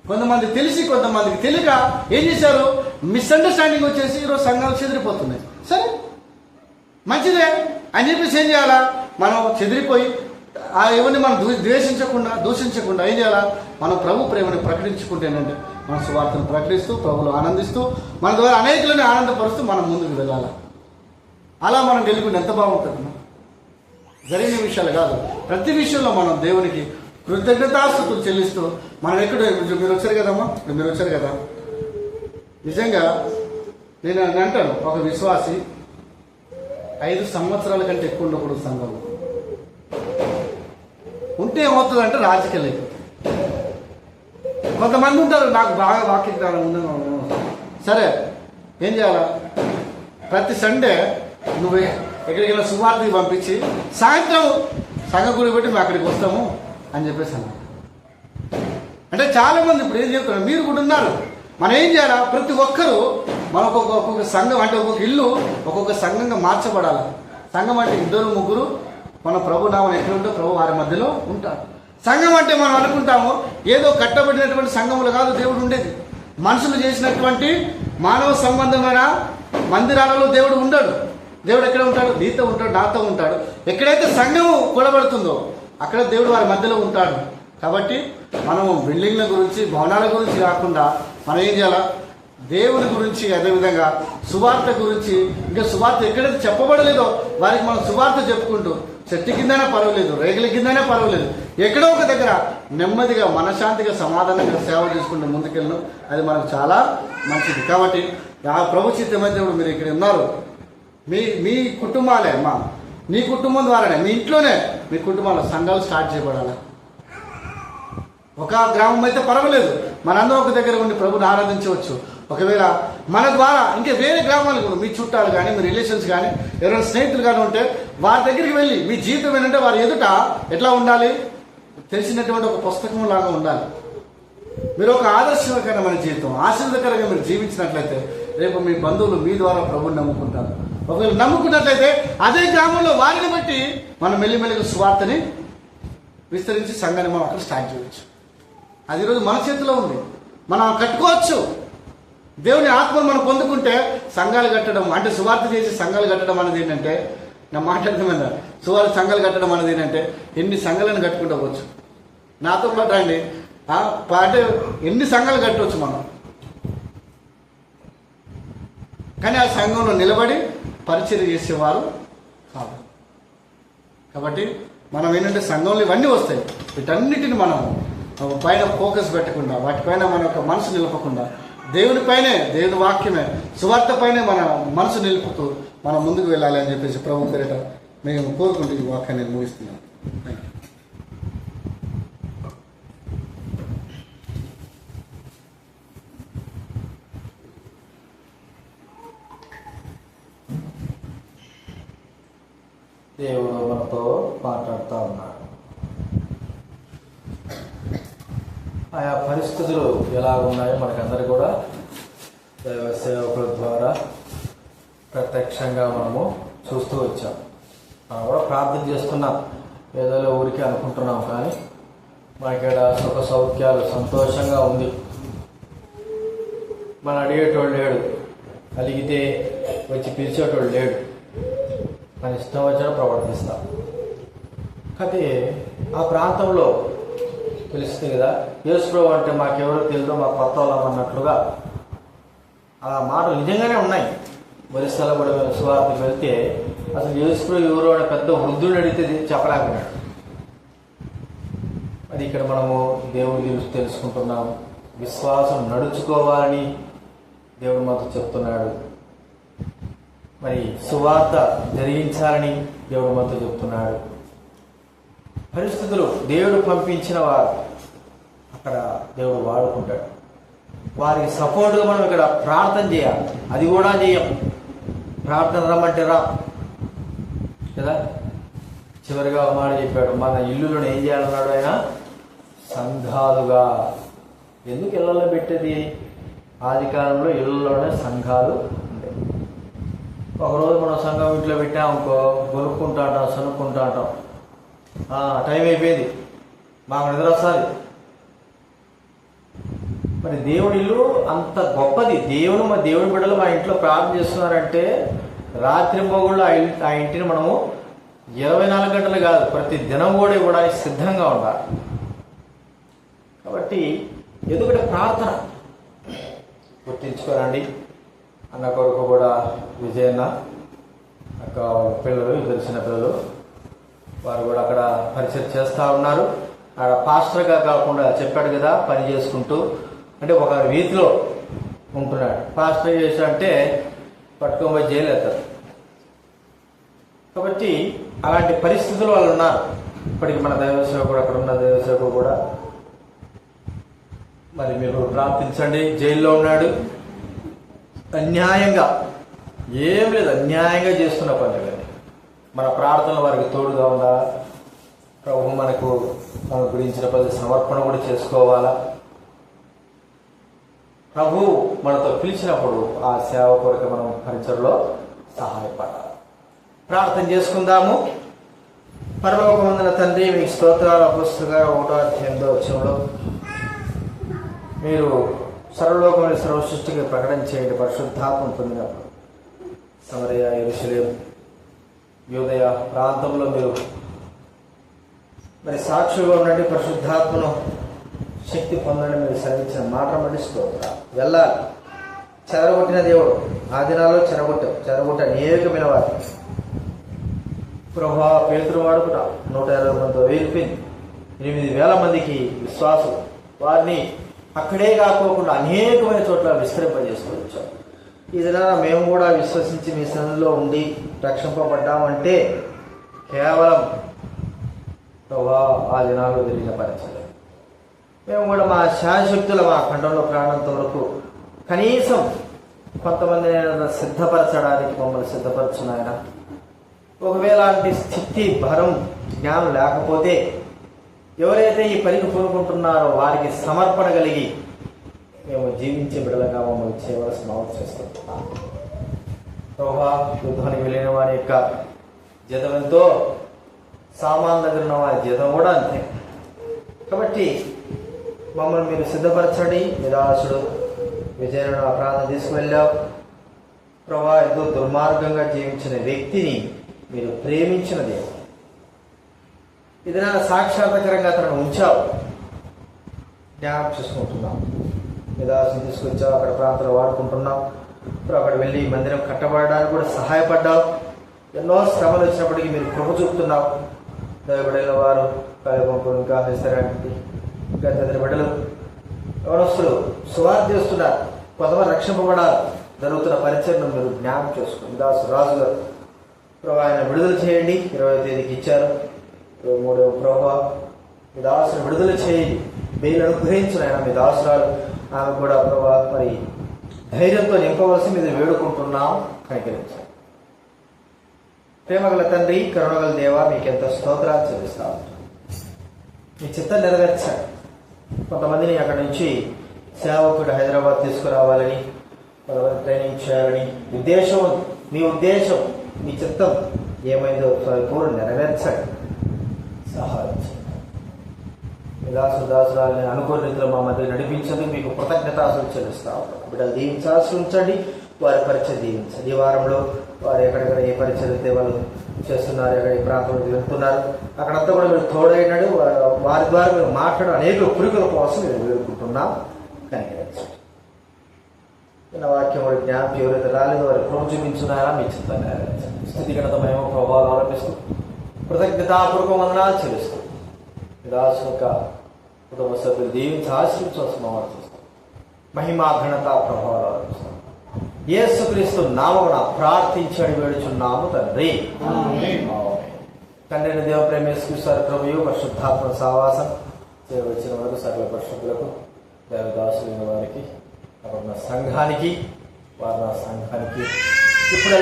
కొంతమంది తెలిసి కొంతమందికి తెలియక ఏం చేశారు? మిస్అండర్స్టాండింగ్ వచ్చేసి ఈరోజు సంఘాలు చెదిరిపోతున్నాయి. సరే మంచిదే అని చెప్పేసి ఏం చేయాలా? మనం చెదిరిపోయి ఎవరిని మనం దూషించకుండా ఏం చేయాలా? మనం ప్రభు ప్రేమని ప్రకటించుకుంటేనంటే మన సువార్తను ప్రకటిస్తూ ప్రభులు ఆనందిస్తూ మన ద్వారా అనేకులని ఆనందపరుస్తూ మనం ముందుకు వెళ్ళాలి. అలా మనం గెలుపుని ఎంత బాగుంటుంది. జరిగిన విషయాలు కాదు, ప్రతి విషయంలో మనం దేవునికి కృతజ్ఞతాస్తుతులు చెల్లిస్తూ మనం ఎక్కడ మీరు వచ్చారు కదమ్మా, మీరు వచ్చారు కదా. నిజంగా నేను అంటాను, ఒక విశ్వాసి 5 సంవత్సరాల కంటే ఎక్కువ ఉండకూడదు సంఘంలో. ఉంటే ఏమవుతుందంటే రాజకీయాలు అయిపోతుంది. కొంతమంది ఉంటారు నాకు బాగా వాక్యం ఉందని, సరే ఏం చేయాలా? ప్రతి సండే నువ్వు ఎక్కడికైనా సువార్తకి పంపించి సాయంత్రం సంఘ గుడి పెట్టి మేము అక్కడికి వస్తాము అని చెప్పేసి అన్నారు. అంటే చాలామంది ఇప్పుడు ఏం చెప్తున్నారు, మీరు కూడా ఉన్నారు. మనం ఏం చేయాలా? ప్రతి ఒక్కరూ మనం ఒక్కొక్క సంఘం అంటే ఒక్కొక్క ఇల్లు ఒక్కొక్క సంఘంగా మార్చబడాలి. సంఘం అంటే 2-3 మన ప్రభు నామం ఎక్కడ ఉంటే ప్రభు వారి మధ్యలో ఉంటాడు. సంఘం అంటే మనం అనుకుంటాము ఏదో కట్టబడినటువంటి సంఘములు కాదు దేవుడు ఉండేది. మనుషులు చేసినటువంటి మానవ సంబంధమైన మందిరాలలో దేవుడు ఉండడు. దేవుడు ఎక్కడ ఉంటాడు? నీతో ఉంటాడు, నాతో ఉంటాడు. ఎక్కడైతే సంఘము కూడబడుతుందో అక్కడ దేవుడు వారి మధ్యలో ఉంటాడు. కాబట్టి మనము బిల్డింగ్ల గురించి భవనాల గురించి కాకుండా మనం ఏం చేయాలా? దేవుని గురించి, అదేవిధంగా సువార్త గురించి, ఇంకా సువార్త ఎక్కడైతే చెప్పబడలేదో వారికి మనం సువార్త చెప్పుకుంటూ చెట్టు కిందైనా పర్వాలేదు, రేగుల కిందైనా పర్వాలేదు, ఎక్కడో ఒక దగ్గర నెమ్మదిగా మనశ్శాంతిగా సమాధానంగా సేవ చేసుకుంటూ ముందుకెళ్ళడం అది మనకు చాలా మంచిది. కాబట్టి ఆ ప్రభు చిత్తమైతే మీరు ఇక్కడ ఉన్నారు, మీ కుటుంబాలే నీ కుటుంబం ద్వారానే, మీ ఇంట్లోనే మీ కుటుంబాల సంఘాలు స్టార్ట్ చేయబడాలి. ఒక గ్రామం అయితే పర్వాలేదు, మనందరం ఒక దగ్గర ఉండి ప్రభుని ఆరాధించవచ్చు. ఒకవేళ మన ద్వారా ఇంకా వేరే గ్రామాలు కూడా మీ చుట్టాలు కానీ మీ రిలేషన్స్ కానీ ఎవరైనా స్నేహితులు కానీ ఉంటే వారి దగ్గరికి వెళ్ళి మీ జీవితం ఏంటంటే వారి ఎదుట ఎట్లా ఉండాలి, తెలిసినటువంటి ఒక పుస్తకం లాగా ఉండాలి. మీరు ఒక ఆదర్శకరమైన జీవితం, ఆశీర్వదకరంగా మీరు జీవించినట్లయితే రేపు మీ బంధువులు మీ ద్వారా ప్రభుని నమ్ముకుంటారు. ఒకవేళ నమ్ముకున్నట్లయితే అదే గ్రామంలో వారిని బట్టి మనం మెల్లిమెల్లిగా సువార్తని విస్తరించి సంఘాన్ని మనం అక్కడ స్టార్ట్ చేయవచ్చు. అది ఈరోజు మన చేతిలో ఉంది, మనం కట్టుకోవచ్చు. దేవుని ఆత్మను మనం పొందుకుంటే సంఘాలు కట్టడం అంటే సువార్త చేసి సంఘాలు కట్టడం అనేది ఏంటంటే, నా మాట్లాడటమైనా సువార్త సంఘాలు కట్టడం అనేది ఏంటంటే ఎన్ని సంఘాలను కట్టుకుంటూ పోవచ్చు. నాతో పాటు రండి, అంటే ఎన్ని సంఘాలు కట్టవచ్చు మనం. కానీ ఆ సంఘంలో నిలబడి పరిచర్య చేసేవారు కాదు. కాబట్టి మనం ఏంటంటే సంఘంలో ఇవన్నీ వస్తాయి, వీటన్నిటిని మనం పైన ఫోకస్ పెట్టకుండా వాటిపైన మన యొక్క మనసు నిలపకుండా దేవునిపైనే, దేవుని వాక్యమే, సువార్త పైనే మన మనసు నిలుపుతూ మనం ముందుకు వెళ్ళాలి అని చెప్పేసి ప్రభు పేరిట మేము కోరుకుంటూ ఈ వాక్యాన్ని నేను ముగిస్తున్నాను. Thank you. దేవుడు మనతో మాట్లాడుతూ ఉన్నాడు. ఆయా పరిస్థితులు ఎలా ఉన్నాయో మనకందరూ కూడా దైవ సేవకుల ద్వారా ప్రత్యక్షంగా మనము చూస్తూ వచ్చాం. మనం కూడా ప్రార్థన చేస్తున్నాం, ఏదో ఊరికి అనుకుంటున్నాం, కానీ మనకిక్కడ సుఖ సౌఖ్యాలు సంతోషంగా ఉంది. మనం అడిగేటోడు లేడు, అలిగితే వచ్చి పిలిచేటోడు లేడు, మన ఇష్టం వచ్చినా ప్రవర్తిస్తాం. అయితే ఆ ప్రాంతంలో తెలుస్తుంది కదా, యేసుప్రభు అంటే మాకెవరో తెలియదు, మా కొత్త వాళ్ళం అన్నట్లుగా ఆ మాటలు నిజంగానే ఉన్నాయి. ఒరిస్సాలో కూడా సువార్తకు వెళ్తే అసలు యేసుప్రభు ఎవరో అనే పెద్ద వృద్ధుని అడిగితే చెప్పలేకున్నాడు. అది ఇక్కడ మనము దేవుడి గురించి తెలుసుకుంటున్నాం. విశ్వాసం నడుచుకోవాలని దేవుడు మాతో చెప్తున్నాడు. మరి సువార్త జరిగించాలని దేవుడు మాతో చెప్తున్నాడు. పరిస్థితులు దేవుడు పంపించిన వారు అక్కడ దేవుడు వాడుకుంటాడు. వారికి సపోర్ట్గా మనం ఇక్కడ ప్రార్థన చేయాలి. అది కూడా చేయం. ప్రార్థన రమ్మంటే రా కదా. చివరిగా మాట చెప్పాడు, మన ఇల్లులను ఏం చేయాలన్నాడు ఆయన, సంఘాలుగా. ఎందుకు ఇళ్లలో పెట్టేది? ఆది కాలంలో ఇళ్లలోనే సంఘాలు ఉంటాయి. ఒకరోజు మనం సంఘం ఇంట్లో పెట్టామనుకో, గొలుక్కుంటా అంటాం, సనుక్కుంటా అంటాం, టైం అయిపోయింది, మాకు నిద్ర వస్తుంది. మరి దేవుడి ఇల్లు అంత గొప్పది. మా దేవుని బిడ్డలు మా ఇంట్లో ప్రార్థన చేస్తున్నారంటే రాత్రి మొగుళ్ళు ఆ ఇంటిని మనము 24 గంటలు కాదు, ప్రతి దినం కూడా ఇవ్వడానికి సిద్ధంగా ఉండాలి. కాబట్టి ఎందుకంటే ప్రార్థన గుర్తించుకోరండి. అన్న కొరకు కూడా విజయన్న అక్క పిల్లలు, తెలిసిన పిల్లలు, వారు కూడా అక్కడ పరిచయం చేస్తూ ఉన్నారు. అక్కడ పాస్టర్గా కాకుండా చెప్పాడు కదా, పని చేసుకుంటూ అంటే ఒక రీతిలో ఉంటున్నాడు. పాస్టర్ చేశాడంటే పట్టుకోబోయి జైలు వేస్తారు. కాబట్టి అలాంటి పరిస్థితులు వాళ్ళు ఉన్నారు. ఇప్పటికి మన దైవసేవకుడు, అక్కడ ఉన్న దైవసేవకుడు కూడా మరి మీరు ప్రార్థించండి. జైల్లో ఉన్నాడు, అన్యాయంగా, ఏం లేదు, అన్యాయంగా చేస్తున్న పని కానీ మన ప్రార్థనలు వారికి తోడుగా ఉండాలా. ప్రభు మనకు మన గురించిన పది సమర్పణ కూడా చేసుకోవాలా. ప్రభు మనతో పిలిచినప్పుడు ఆ సేవ కొరకు మనం పరిచయలో సహాయపడాలి. ప్రార్థన చేసుకుందాము. పరలోకమందున తండ్రి, మీకు స్తోత్రాలు. అపొస్తలుగా 1:8 మీరు సర్వలోకమైన సర్వ సృష్టికి ప్రకటన చేయండి. పరిశుద్ధాత్మ పొందినప్పుడు సమరయ, యెరూషలేము, యూదయ ప్రాంతంలో మీరు మరి సాక్షిగా ఉండండి. పరిశుద్ధాత్మను శక్తి పొందండి. మీరు సెలవిచ్చిన మాట బట్టి స్తోత్రాలు. వెళ్ళాలి. చెరగొట్టిన దేవుడు ఆ దినాల్లో చెరగొట్ట అనేకమైన వారు ప్రభా పేతురు వాడుకుట 120 మందితో వేలిపోయింది. 8,000 మందికి విశ్వాసం. వారిని అక్కడే కాకోకుండా అనేకమైన చోట్ల విస్తరింపజేసుకోవచ్చు. ఈ దినాన మేము కూడా విశ్వసించి మీ సన్నిధిలో ఉండి రక్షింపబడ్డామంటే కేవలం ప్రభా ఆ దినాల్లో జరిగిన పరిచయం. మేము కూడా మా శాశక్తుల మా ఖండంలో ప్రాణంత వరకు కనీసం కొంతమంది సిద్ధపరచడానికి మమ్మల్ని సిద్ధపరచును ఆయన. ఒకవేళ అలాంటి స్థితి, భరం, జ్ఞానం లేకపోతే ఎవరైతే ఈ పనికి పూనుకుంటున్నారో వారికి సమర్పణ కలిగి మేము జీవించే బిడ్డలుగా మమ్మల్ని చేయవలసిన అవసరం. ప్రభా, యుద్ధానికి వెళ్ళిన వారి యొక్క జీతం ఎంతో, సామాన్ దగ్గర ఉన్న వారి జీతం కూడా అంతే. కాబట్టి మమ్మల్ని మీరు సిద్ధపరచండి. నిరాశుడు విజయను ప్రాంతం తీసుకువెళ్ళావు ప్రభా. ఎంతో దుర్మార్గంగా జీవించిన వ్యక్తిని మీరు ప్రేమించిన దేవుడు. ఇది నా సాక్షాత్కరంగా అతను ఉంచావు, జ్ఞాపకం చేసుకుంటున్నాం. నిదాసం తీసుకొచ్చావు, అక్కడ ప్రాంతంలో వాడుకుంటున్నాం. ఇప్పుడు అక్కడ వెళ్ళి మందిరం కట్టబడడానికి కూడా సహాయపడ్డావు. ఎన్నో శ్రమలు వచ్చినప్పటికీ మీరు కృప చూపుతున్నావు. దయబడిన వారు కాయపంపు, ఇంకా హెసరాంటి, ఇంకా తదితర బిడ్డలు యవనస్తులు సువార్త చేస్తున్నారు. కొంతమంది రక్షింపబడాలి. జరుగుతున్న పరిచయను మీరు జ్ఞాపకం చేసుకోండి. దాసు రాజు గారు ప్రభా, ఆయన విడుదల చేయండి. 20వ తేదీకి ఇచ్చారు. 23వ ప్రభా, మీ దాసును విడుదల చేయండి. బెయిల్ అనుగ్రహించిన ఆయన మీ దాసురాలు, ఆమె కూడా ప్రభా మరి ధైర్యంతో నింపవలసి మీరు వేడుకుంటున్నాం. కనికరించాలి. ప్రేమగల తండ్రి, కరుణగల దేవ, మీకెంత స్తోత్రాలు చెల్లిస్తా ఉంటాం. మీ చిత్తం నెరవేర్చాలి. కొంతమందిని అక్కడి నుంచి సేవకుడు హైదరాబాద్ తీసుకురావాలని, కొంతమంది ట్రైనింగ్ చేయాలని ఉద్దేశం ఉంది. మీ ఉద్దేశం, మీ చిత్తం ఏమైందో పూర్ణ నెరవేర్చండి, సహాయం చేయండి. దాసురాలని అనుకోని రీతిలో మా మధ్య నడిపించండి. మీకు కృతజ్ఞతాసులు చెల్లిస్తా ఉంటాం. బిడ్డలు దీవించాల్సి ఉంచండి, వారి పరిచయం దీవించండి. ఈ వారంలో వారు ఎక్కడెక్కడ ఏ పరిచయం అయితే వాళ్ళు చేస్తున్నారు, ఎక్కడ ఏ ప్రాంతంలో వెళ్తున్నారు, అక్కడంతా కూడా మీరు తోడైనాడు. వారి ద్వారా మీరు మాట్లాడు అనేక పురుగుల కోసం మీరు వేడుకుంటున్నాం. కనికరించండి. నా వాక్యం వారి జ్ఞాపకం ఎవరైతే రాలేదో వారి కృప చూపించున్నారా మీ చిత్తం నెరవేర్చండి. స్థితిగణతమేమో ప్రభావాలు ఆరంభిస్తూ కృతజ్ఞతాపూర్వక వందనాలు చెల్లిస్తూ దాసు యొక్క కుటుంబ సభ్యులు దీవించి ఆశీర్వదించాల్సిన చేస్తాం. మహిమా ఘనత ప్రభావాలు ఆరంభిస్తాం. యేసుక్రీస్తు నామమున ప్రార్థించి వేడుచున్నాము తండ్రి. తండ్రిని దేవ ప్రేమేశ్వర ప్రభువు పరిశుద్ధాత్మ సావాసం వచ్చిన వరకు సకల పరిశుద్ధులకు, దేవదాసులైన వారికి, అక్కడ సంఘానికి, వారి సంఘానికి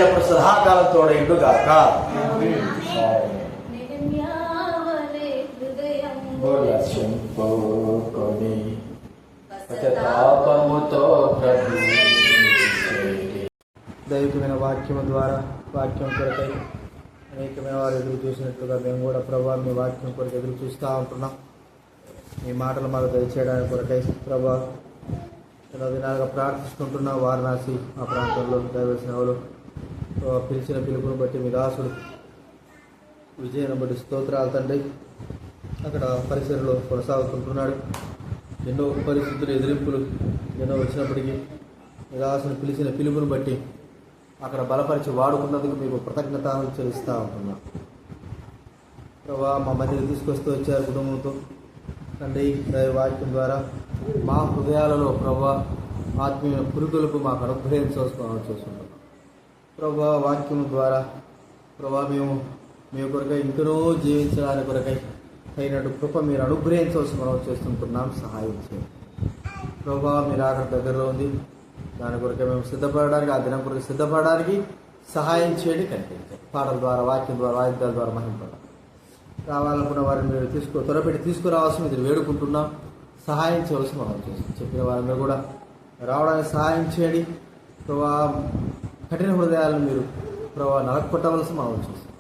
ఇప్పుడు సదాకాలం తోడైండుగాక. దైవికమైన వాక్యం ద్వారా వాక్యం కొరకై అనేకమైన వారు ఎదురు చూసినట్లుగా మేము కూడా ప్రభావ మీ వాక్యం కొరకు ఎదురు చూస్తూ ఉంటున్నాం. మీ మాటలు మాకు దయచేయడానికి కొరకై ప్రభావ ఎన్నో దినాలుగా ప్రార్థిస్తుంటున్నాం. వారణాసి ఆ ప్రాంతంలో దైవ సేవలు పిలిచిన పిలుపును బట్టి మీ దాసుడు విజయను బట్టి స్తోత్రాలు తండ్రి. అక్కడ పరిసరలో కొనసాగుతుంటున్నాడు. ఎన్నో పరిస్థితులు, ఎదిరింపులు ఎన్నో వచ్చినప్పటికీ మీ దాసును పిలిచిన పిలుపును బట్టి అక్కడ బలపరిచి వాడుకున్నందుకు మీకు కృతజ్ఞతలు చెల్లిస్తూ ఉంటున్నాం. ప్రభా, మా మధ్యలో తీసుకొస్తూ వచ్చారు కుటుంబంతో తండ్రి. దైవ వాక్యం ద్వారా మా హృదయాలలో ప్రభా ఆత్మీయ పురుగులకు మాకు అనుగ్రహించుకుంటున్నాం ప్రభా. వాక్యం ద్వారా ప్రభా మేము మీ కొరకై ఇంకనో జీవించడానికి కొరకై అయినట్టు కృప మీరు అనుగ్రహించవలసి మనం చేస్తుంటున్నాం. సహాయం చేయండి ప్రభా. మీరు అక్కడ దగ్గరలో ఉంది, దాని కొరకే మేము సిద్ధపడడానికి, ఆ దినం కొరకు సిద్ధపడడానికి సహాయం చేయండి. కనిపించండి. పాటల ద్వారా, వాక్యం ద్వారా, వాయిద్యాల ద్వారా మహింపడాలి. రావాలనుకున్న వారిని మీరు త్వరపెట్టి తీసుకురావాల్సి మీరు వేడుకుంటున్నాం. సహాయం చేయవలసి మనం చేస్తాం. చెప్పిన వారిని కూడా రావడానికి సహాయం చేయండి ప్రభా. కఠిన హృదయాలను మీరు ప్రభా నలగొట్టవలసి మనం చేస్తాం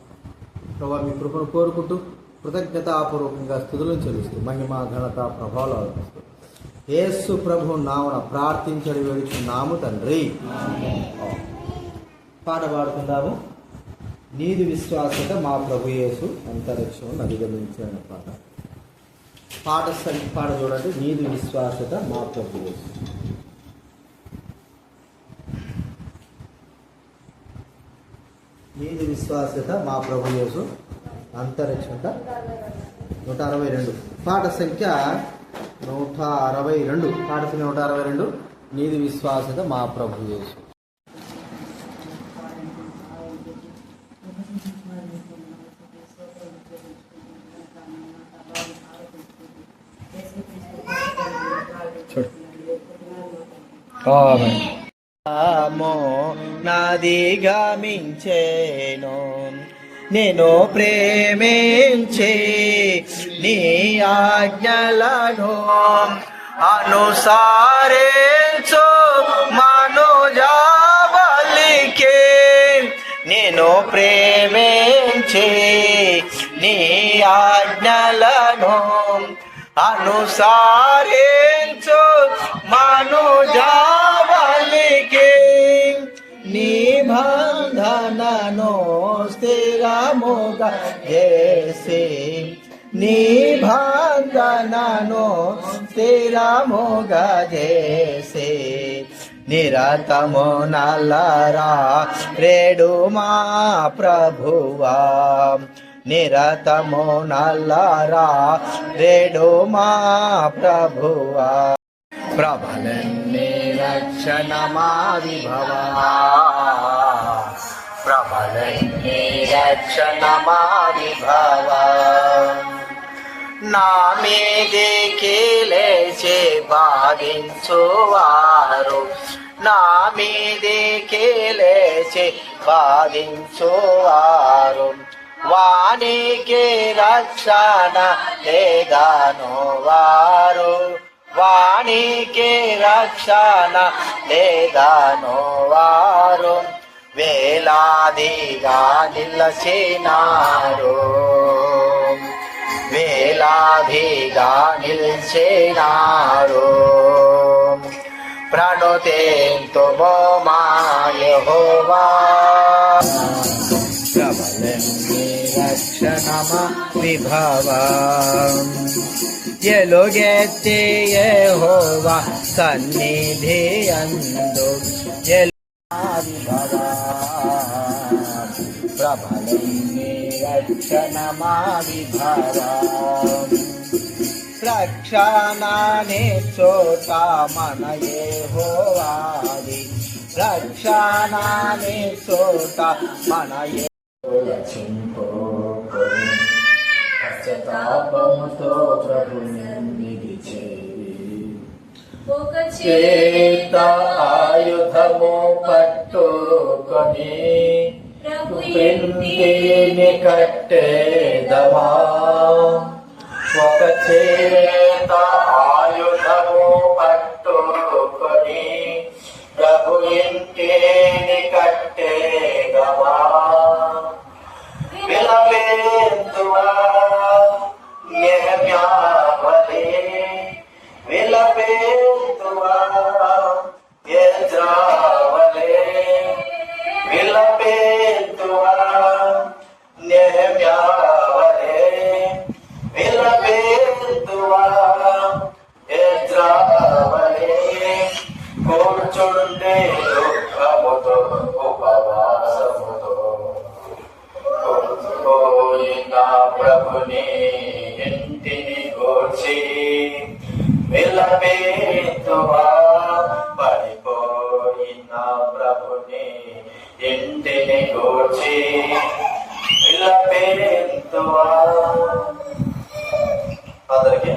ప్రభా. మీ కృపను కోరుకుంటూ కృతజ్ఞతాపూర్వకంగా స్తుతులను చెల్లిస్తూ మహిమ ఘనత ప్రభావాలు ఆలోచిస్తూ యేసు ప్రభు నామన ప్రార్థించడి వేడుచున్నాము తండ్రి. పాట పాడుకుందాము. నీది విశ్వాసత మా ప్రభు యేసు అంతరిక్షం అధిగమించిన పాట చూడండి. నీది విశ్వాసత మా ప్రభు యేసు. నీది విశ్వాసత మా ప్రభు యేసు అంతరిక్షంట 162. పాట సంఖ్య 162. పాట సంఖ్య 162. నీది విశ్వాసత మా ప్రభు యేసు. చూడు. ఆమేన్. నాది గమించేను నేను ప్రేమించే నీ ఆజ్ఞలను అనుసారించు మనుజావలికే నేను ప్రేమించే నీ ఆజ్ఞలను అనుసారించు మనుజావలికే నిబంధనను స్థిరముగా చేసి నిబంధనను స్థిరముగా చేసి నిరతము నల్లరా రేడు మా ప్రభువా నిరతము నల్లరా రేడు మా ప్రభువా ప్రబలన్ని రక్షణ మా విభవా ప్రబలన్ని రక్షణ మా విభవా నా మీదికి లేచి బాధించువారు నా మీదికి లేచి బాధించువారు వానికి రక్షణ లేదాను వారు వానికి రక్షణ లేదాను వారు వేలాదిగా నిలచినారు వేలాదిగా నిలిచినారు ప్రణుతేంతు మా యెహోవా ప్రబలన్ని రక్షణమా విభవా ఎలుగెత్తి యెహోవా సన్నిధి అందు విభవా ప్రబలన్ని రక్షణమా విభవా రక్షణనే చోట మన యెహోవాది రక్షణనే చోట మన పశ్చాత్తాపముతో ప్రభుని చేరి చేత ఆయుధము పట్టుకొని ఇంటిని కట్టేదమా ఒక చేత ఆయుధము పట్టుకొని ప్రభు ఇంటిని కట్టేదమా విలపేందువా నెహమ్యావలే విలపేందువా ఎజ్రావలే విలపేందువా నెహమ్యావలే విలపేందువా ఎజ్రావలే కూర్చుండే దుఃఖముతో ఉపవాసముతో నా ప్రభుని ఇంటిని గూర్చి విలపేతువా పడిపోయిన ప్రభుని ఇంటిని గూర్చి విలపేతువా అందరికీ